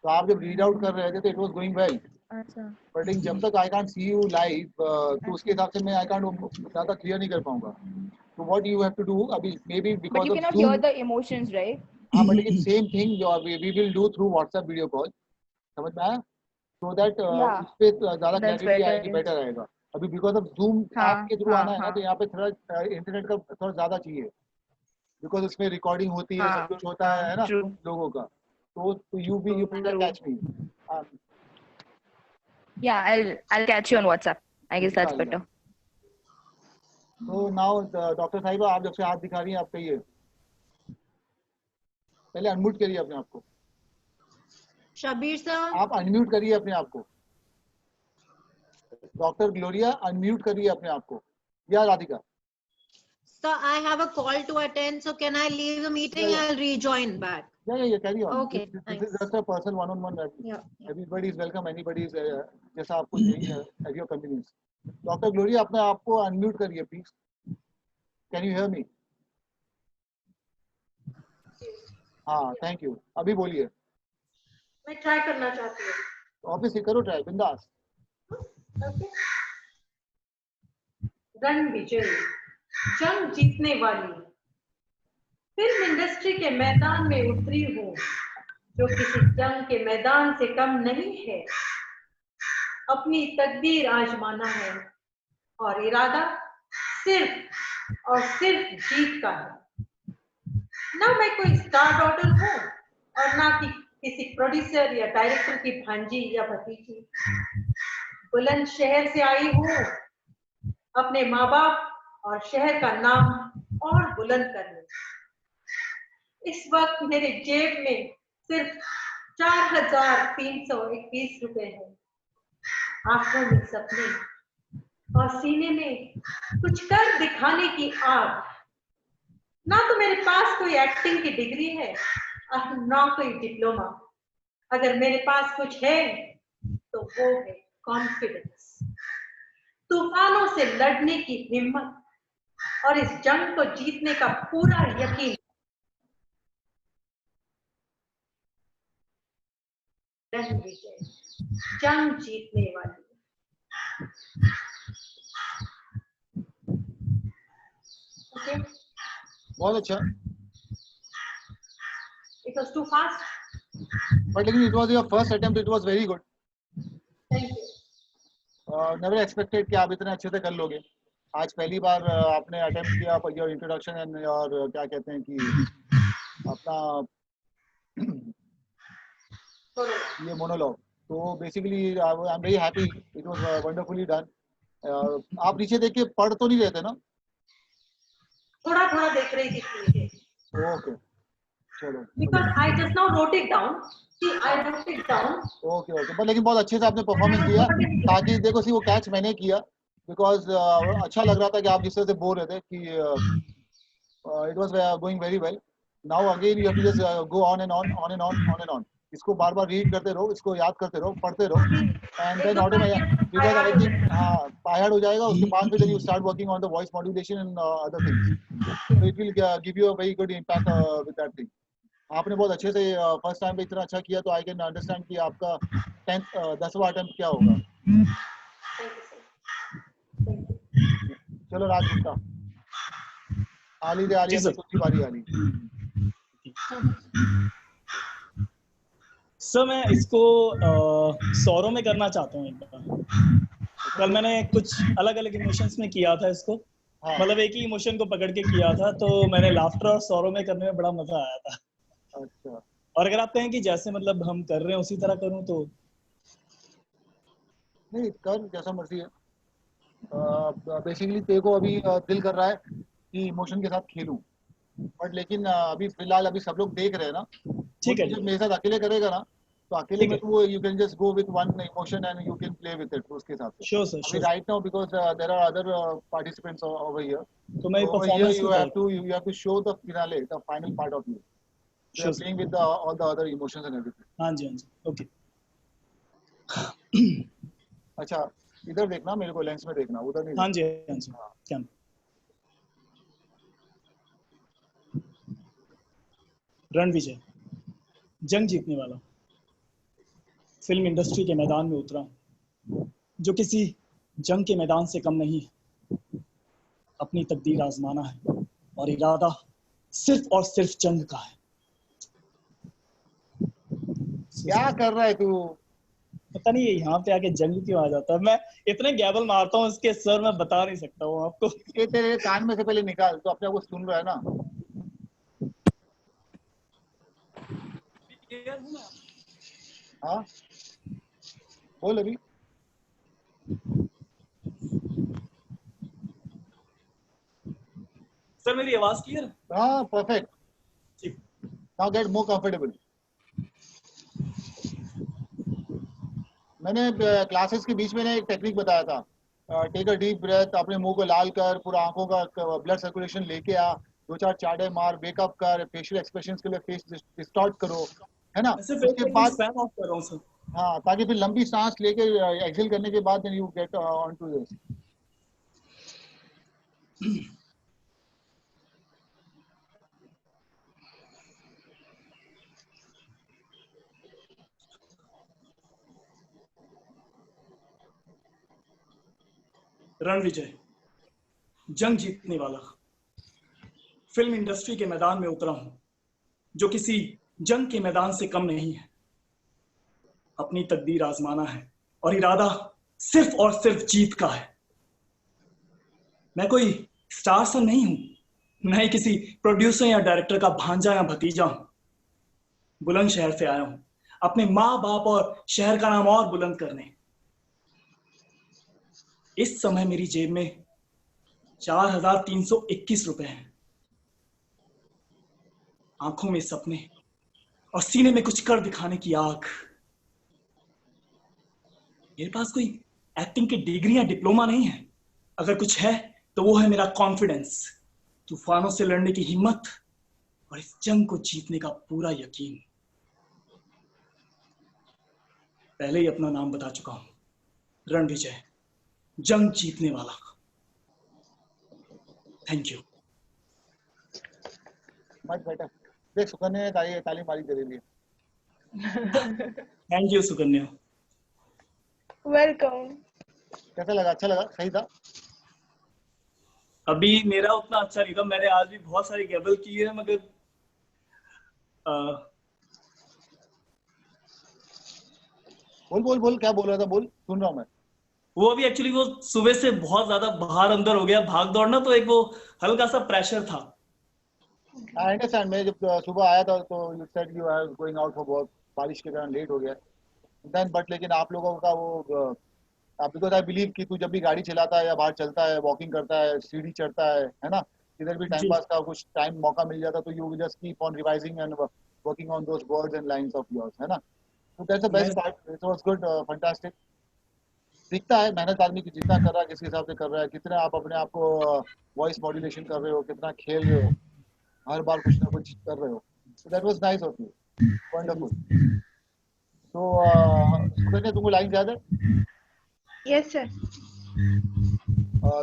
तो आप जब रीड आउट कर रहे थे तो इट वाज गोइंग वेल। अच्छा, बट जब तक I can't see you live तो उसके हिसाब से मैं आई कांट ज्यादा क्लियर नहीं कर पाऊंगा। तो what you have to do अभी, maybe because of you can not hear the emotions right. हां बट लेकिन सेम थिंग जो we will do through WhatsApp video call, समझ में आया? सो दैट उस पे ज्यादा क्लैरिटी आएगी, बेटर आएगा। अभी बिकॉज़ ऑफ जूम ऐप के थ्रू आना है ना, तो यहाँ पे थोड़ा इंटरनेट का थोड़ा ज्यादा चाहिए, बिकॉज़ उसमें रिकॉर्डिंग होती है, सब कुछ होता है ना लोगों का। तो you can catch me. Yeah, I'll catch you on WhatsApp. I guess that's better. So now doctor साहिबा आप जब से हाथ दिखा रही हैं, आप कहिए, पहले अनम्यूट करिए अपने आप को। शबीर सर आप अनम्यूट करिए अपने आप को। डॉक्टर ग्लोरिया अनम्यूट करिए अपने आप को, या Radhika. Sir, I have a call to attend, so can I leave the meeting? Yeah. I'll rejoin back. Yeah, carry on. Okay, this is just a personal one-on-one. Yeah. Everybody is welcome. Anybody is जैसा आपको चाहिए at your convenience. Doctor Gloria अपने आप को अनम्यूट करिए please. Can you hear me? हाँ, थैंक यू। अभी बोलिए। मैं ट्राई करना चाहती हूँ। ऑब्वियसली करो ट्राई, बिंदास। रण विजयी, जंग जीतने वाली, फिल्म इंडस्ट्री के मैदान में उतरी हूँ, जो किसी जंग के मैदान से कम नहीं है। अपनी तकदीर आजमाना है और इरादा सिर्फ और सिर्फ जीत का है। ना मैं कोई स्टार डॉटर हूँ और ना कि किसी प्रोड्यूसर या डायरेक्टर की भांजी या भतीजी। बुलंद शहर से आई हूँ, अपने माँ बाप और शहर का नाम और बुलंद करने। इस वक्त मेरे जेब में सिर्फ 4,321 रुपए है। आंखों में सपने और सीने में कुछ कर दिखाने की आग। ना तो मेरे पास कोई एक्टिंग की डिग्री है और ना कोई डिप्लोमा। अगर मेरे पास कुछ है तो वो है कॉन्फिडेंस, तूफानों से लड़ने की हिम्मत और इस जंग को जीतने का पूरा यकीन। रणविजय, जंग जीतने वाली। Okay. बहुत अच्छा, It was too fast. but लेकिन it was your first attempt, it was very good. Thank you. Never expected कि आप इतने अच्छे से कर लोगे। आज पहली बार आपने अटेम्प्ट किया योर इंट्रोडक्शन एंड और क्या कहते हैं कि अपना ये मोनोलॉग। तो basically I am very happy, it was wonderfully done. आप नीचे देख के पढ़ तो नहीं रहे थे ना? थोड़ा थोड़ा देख रही थी। ओके, चलो। Because I just now wrote it down. See, I wrote it down. Okay, पर लेकिन बहुत अच्छे से आपने परफॉर्मेंस दिया, ताकि देखो सी वो कैच मैंने किया, बिकॉज अच्छा लग रहा था कि आप जिस तरह से बोल रहे थे कि it was going very well. Now again you have to just go on and on, on and on, on and on. इसको बार बार रीड करते रहो, इसको याद करते रहो, पढ़ते रहो, and then automatic, because I think हाँ बाय हो जाएगा। उसके बाद फिर you start working on the voice modulation and other things, it will give you a very good impact with that thing. आपने बहुत अच्छे से फर्स्ट टाइम पे इतना अच्छा किया, तो आई कैन अंडरस्टैंड कि आपका 10वां अटेम्प्ट क्या होगा। चलो राज गुप्ता, आली रे आली, तुझी बारी आली। सर मैं इसको सौरों में करना चाहता हूँ एक बार। कल मैंने कुछ अलग अलग इमोशंस में किया था इसको, मतलब एक ही इमोशन को पकड़ के किया था, तो मैंने लाफ्टर और सौरों में करने में बड़ा मजा आया था। अच्छा, और अगर आप कहें कि जैसे मतलब हम कर रहे हैं उसी तरह करूं तो नहीं, कर जैसा मर्जी है। बेसिकली तेरे को अभी दिल कर रहा है कि इमोशन के साथ खेलूं, बट लेकिन अभी फिलहाल अभी सब लोग देख रहे हैं ना, ठीक है, जब मेरे साथ अकेले करेगा ना, तो अकेले में तो you can just go with one emotion and you can play with it उसके हिसाब से। श्योर सर, अभी right now because there are other participants over here, तो मैं performance you have to show the finale, the final part of you, you are playing with all the other emotions and everything. हां जी, ओके। अच्छा, इधर देखना, मेरे को लेंस में देखना, उधर नहीं। हां जी, क्या रणविजय, जंग जीतने वाला, फिल्म इंडस्ट्री के मैदान में उतरा, जो किसी जंग के मैदान से कम नहीं है। अपनी तकदीर आजमाना है और इरादा सिर्फ और सिर्फ जंग का है। क्या कर रहा है तू? पता नहीं यहाँ पे आके जंग क्यों आ जाता है। मैं इतने गैबल मारता हूँ इसके सर, मैं बता नहीं सकता हूँ आपको। ये तेरे कान में से पहले निकाल, तो अपने आप को सुन रहा है ना। हाँ बोल अभी। सर मेरी आवाज क्लियर? हाँ perfect, now get more comfortable. मैंने क्लासेस के बीच में एक टेक्निक बताया था, टेक अ डीप ब्रेथ, अपने मुंह को लाल कर, पूरा आंखों का ब्लड सर्कुलेशन लेके आ, 2-4 चाटे मार, वेकअप कर, फेशियल एक्सप्रेशंस के लिए फेस डिस्टॉर्ट करो, है ना। उसके बाद हाँ, ताकि फिर लंबी सांस लेके एक्सेल करने के बाद you get on to this. Ranvijay, जंग जीतने वाला, फिल्म इंडस्ट्री के मैदान में उतरा हूं, जो किसी जंग के मैदान से कम नहीं है। अपनी तकदीर आजमाना है और इरादा सिर्फ और सिर्फ जीत का है। मैं कोई स्टार सन नहीं हूं, न ही किसी प्रोड्यूसर या डायरेक्टर का भांजा या भतीजा हूं। बुलंद शहर से आया हूं अपने माँ बाप और शहर का नाम और बुलंद करने। इस समय मेरी जेब में 4,321 रुपए हैं। आंखों में सपने और सीने में कुछ कर दिखाने की आग। मेरे पास कोई एक्टिंग की डिग्री या डिप्लोमा नहीं है। अगर कुछ है तो वो है मेरा कॉन्फिडेंस, तूफानों से लड़ने की हिम्मत और इस जंग को जीतने का पूरा यकीन। पहले ही अपना नाम बता चुका हूं, रणविजय, जंग जीतने वाला। Thank you. Much better. देख सुकन्या ने ताली मारी तेरे लिए। Thank you Sukanya. वेलकम। कैसा लगा? अच्छा लगा? सही था? अभी मेरा उतना अच्छा नहीं था, मैंने आज भी बहुत सारी गैबल की है, मगर बोल क्या बोल रहा था? बोल, सुन रहा हूँ मैं। वो अभी एक्चुअली वो सुबह से बहुत ज्यादा बाहर अंदर हो गया, भाग दौड़ना, तो एक वो हल्का सा प्रेशर था। I understand. मैं जब सुबह आया था तो you said you are going out for work, बारिश के कारण लेट हो गया देन, बट लेकिन आप लोगों का वो बिकॉज आई बिलीव कि तू जब भी गाड़ी चलाता है या बाहर चलता है, वॉकिंग करता है, सीढ़ी चढ़ता है ना, इधर भी टाइम जी। पास का कुछ टाइम मौका मिल जाता तो you just keep on revising and working on those words and lines of yours, है ना? तो that's the best part. It was good, fantastic. दिखता है मेहनत आदमी की, जितना कर रहा है, किस हिसाब से कर रहा है, कितना आप अपने आप को वॉइस मॉड्यूलेशन कर रहे हो, कितना खेल रहे हो, हर बार कुछ ना कुछ कर रहे हो। So that was nice of you. Wonderful. So, Sukanya, तुमको लाइन याद है? Yes sir.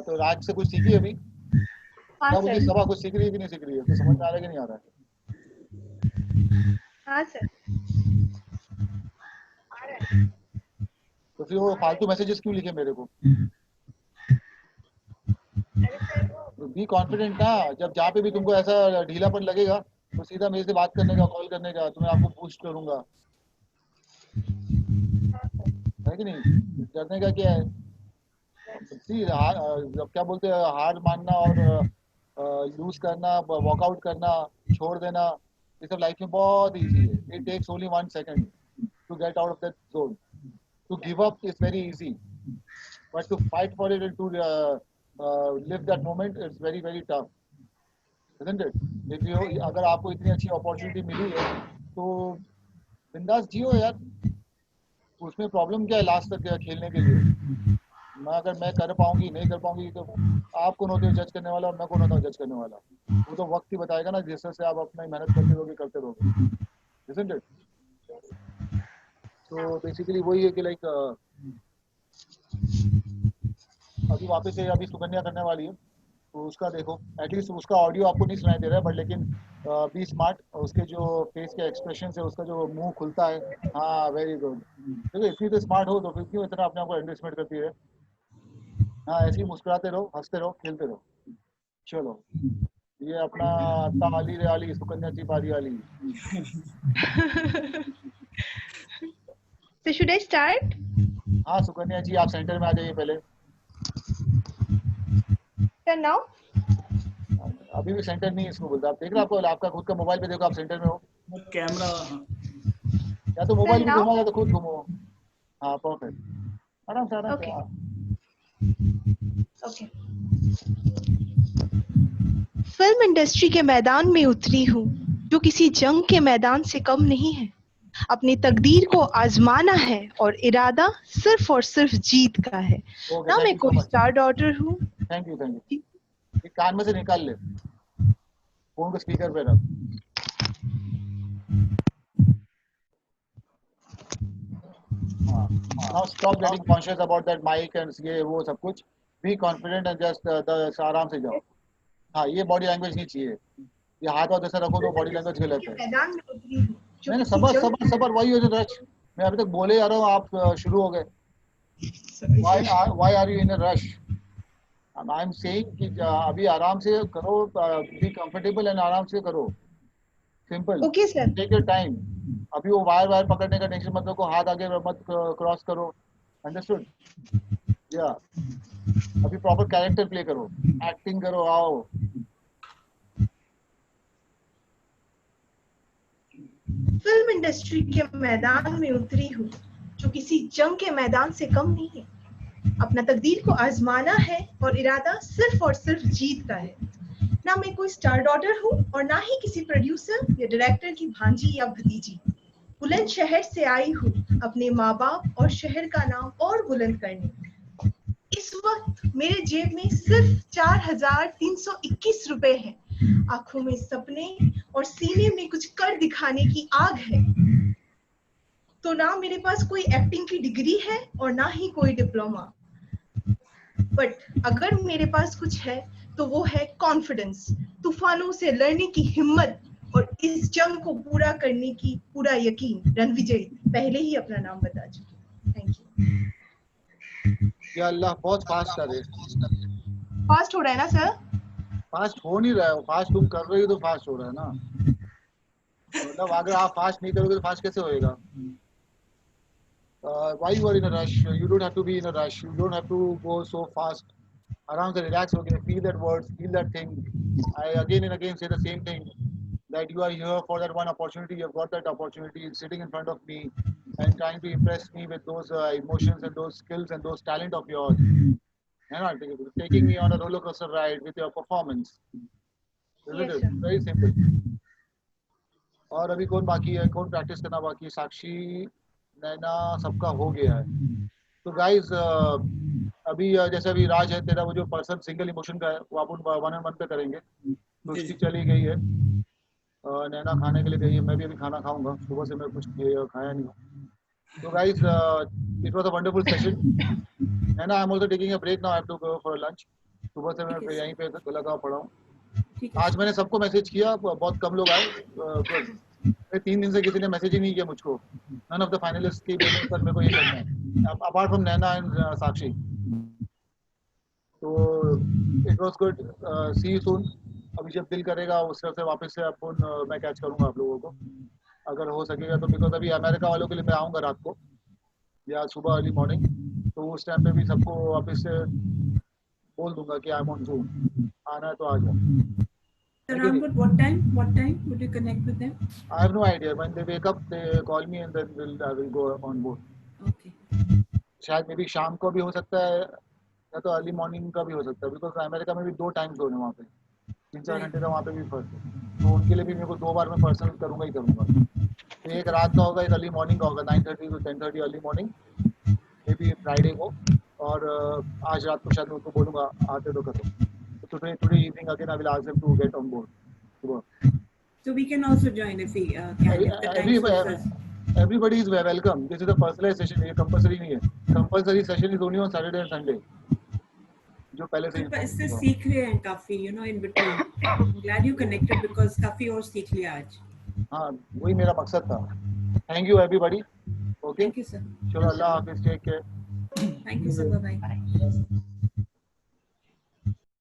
तो राज से कुछ सीखी अभी? हाँ क्या बोलती सर। सभा, कुछ सीख रही है कि नहीं सीख रही है? तो समझ में आ रहा है कि नहीं आ रहा है? हाँ सर। तो फिर वो फालतू मैसेजेस क्यों लिखे मेरे को? बी कॉन्फिडेंट ना, जब जहाँ पे भी तुमको ऐसा ढीलापन लगेगा तो सीधा मेरे से बात करने का, कॉल करने का, तो मैं आपको बूस्ट करूंगा, है कि नहीं? डरने का क्या है? सी, क्या बोलते हैं, हार मानना और लूज करना, वॉकआउट करना, छोड़ देना, ये सब लाइफ में बहुत इजी है। It takes only 1 second to get out of that zone. To give up is very easy, but to fight for it and to live that moment, it's very very tough, isn't it? If you, अगर आपको इतनी अच्छी अपॉर्चुनिटी मिली है तो बिंदास जियो यार। उसमें प्रॉब्लम क्या है लास्ट तक खेलने के लिए? अगर मैं कर पाऊंगी नहीं कर पाऊंगी तो आप कौन होते हो जज करने वाला, और मैं कौन होता हूँ जज करने वाला? वो तो वक्त ही बताएगा ना, जिस तरह से आप अपना मेहनत करते रहोगे, isn't it? तो बेसिकली वही है कि लाइक अभी वापस से अभी सुकन्या करने वाली है, तो उसका देखो, एटलीस्ट उसका ऑडियो आपको नहीं सुनाई दे रहा है, बट लेकिन बी स्मार्ट, उसके जो फेस के एक्सप्रेशन है, उसका जो मुंह खुलता है, हाँ वेरी गुड। देखो इतनी तो स्मार्ट हो तो फिर क्यों इतना अपने आप को अंडरएस्टिमेट करती है? हाँ, ऐसे ही मुस्कुराते रहो, हंसते रहो, खेलते रहो। चलो, ये अपना ताली रेली सुकन्या जी पारी वाली। So should I start? हाँ सुकन्या जी, आप सेंटर में आ जाइए पहले। Sir, now? अभी भी सेंटर नहीं है इसको बोलता। आप देख रहे, आपको आपका खुद का मोबाइल पे देखो, आप सेंटर में हो। कैमरा या तो मोबाइल भी घुमाओ या तो खुद घूमो। हाँ परफेक्ट, आराम से आराम से। ओके। फिल्म इंडस्ट्री के मैदान में उतरी हूँ जो किसी जंग के मैदान से कम नहीं है। अपनी तकदीर को आजमाना है और इरादा सिर्फ और सिर्फ जीत का है। ना मैं कोई स्टार डॉटर हूँ। थैंक यू ये कान में से निकाल ले, फोन को स्पीकर पे रख। Now stop getting conscious about that mic and ये वो सब कुछ। Be confident and just आराम से जाओ। हाँ, ये बॉडी लैंग्वेज नहीं चाहिए। ये हाथ और जैसा रखो तो बॉडी लैंग्वेज गलत है। मैंने सबर वही हो जो रश। मैं अभी तक बोले जा रहा हूँ, आप शुरू हो गए। Why are you in a rush? I am saying कि अभी आराम से करो, be comfortable and आराम से करो। Simple. Okay sir. Take your time. अभी वो वायर पकड़ने का टेंशन मत लो, हाथ आगे मत क्रॉस करो। Understood? Yeah. अभी प्रॉपर कैरेक्टर प्ले करो, एक्टिंग करो, आओ। फिल्म इंडस्ट्री के मैदान में उतरी हूँ जो किसी जंग के मैदान से कम नहीं है। अपना तकदीर को आजमाना है और इरादा सिर्फ और सिर्फ जीत का है। ना मैं कोई स्टार डॉटर हूँ और ना ही किसी प्रोड्यूसर या डायरेक्टर की भांजी या भतीजी। बुलंद शहर से आई हूँ अपने माँ बाप और शहर का नाम और बुलंद करने। इस वक्त मेरे जेब में सिर्फ 4,321 रुपए हैं। आंखों में सपने और सीने में कुछ कर दिखाने की आग है। तो ना मेरे पास कोई एक्टिंग की डिग्री है और ना ही कोई डिप्लोमा, बट अगर मेरे पास कुछ है तो वो है कॉन्फिडेंस। तूफानों से लड़ने की हिम्मत और इस जंग को पूरा करने की पूरा यकीन रणविजय पहले ही अपना नाम बता चुके। Thank you. या अल्लाह, बहुत फास्ट कर रहे। फास्ट हो रहा है ना सर? फास्ट हो नहीं रहा है, फास्ट तुम कर रही हो तो फास्ट हो रहा है ना। मतलब अगर आप फास्ट नहीं करोगे तो फास्ट कैसे होएगा? Why you are in a rush? You don't have to be in a rush. You don't have to go so fast. आराम से relax हो गए, feel that words, feel that thing. I again and again say the same thing, that you are here for that one opportunity. You've got that opportunity sitting in front of me and trying to impress me with those emotions and those skills and those talent of yours. You know, taking me on a roller coaster ride with your performance. Isn't Yes, it? sir. Very simple. और अभी कौन बाकी है, कौन प्रैक्टिस करना बाकी है? साक्षी, नैना, सबका हो गया है। तो गाइस अभी जैसे अभी राज है तेरा, वो जो पर्सन सिंगल इमोशन का है वो अपन 1-on-1 पे करेंगे। तो उसकी चली गई है। नैना खाने के लिए गई है, मैं भी अभी खाना खाऊंगा, सुबह से मैं कुछ खाया नहीं हूँ। तो guys it was a wonderful session. Naina, I am also taking a break now, I have to go for lunch. सुबह से मैं यहीं पे लगा पड़ा हूँ। आज मैंने सबको मैसेज किया, बहुत कम लोग आए। 3 दिन से किसी ने मैसेज ही नहीं किया मुझको। नन ऑफ द फाइनलिस्ट की बोले सर मेरे को ये करना है, apart from Naina and Sakshi. तो it was good, see you soon. अभी जब दिल करेगा उस तरफ से वापस से अपन मैं कैच करूंगा आप लोगों को, अगर हो सकेगा तो। बिकॉज अभी अमेरिका वालों के लिए मैं आऊँगा रात को या सुबह अर्ली मॉर्निंग, तो उस टाइम पे भी सबको वापस से बोल दूंगा कि आई एम ऑन जूम, आना है तो आ जाओ। Around what time? What time would you connect with them? I have no idea. When they wake up, they call me and then I will go on board. Okay. शायद मे भी शाम को भी हो सकता है या तो अर्ली मॉर्निंग का भी हो सकता है, बिकॉज अमेरिका में भी 2 टाइम जोन है वहाँ पे, 3-4 घंटे का वहाँ पे भी फर्क है। तो उनके लिए भी मेरे को 2 बार मैं पर्सनल करूँगा ही करूँगा। तो एक रात का होगा, एक अर्ली मॉर्निंग का होगा, 9:30 to 10:30 early morning, may be Friday को। और आज रात को शायद मैं उनको बोलूँगा आते तो करो। Today evening again I will ask them to get on board. So we can also join if we can. If the time suits us. Everybody is welcome. This is a personalized session. ये compulsory नहीं है. Compulsory session is only on Saturday and Sunday. जो पहले से इससे सीख रहे हैं काफी, you know, in between. I'm glad you connected because काफी और सीख लिया आज. हाँ, वही मेरा मकसद था. Thank you everybody. Okay. Thank you sir. चलो, अल्लाह हाफिज़, take care. Thank you sir. Bye bye.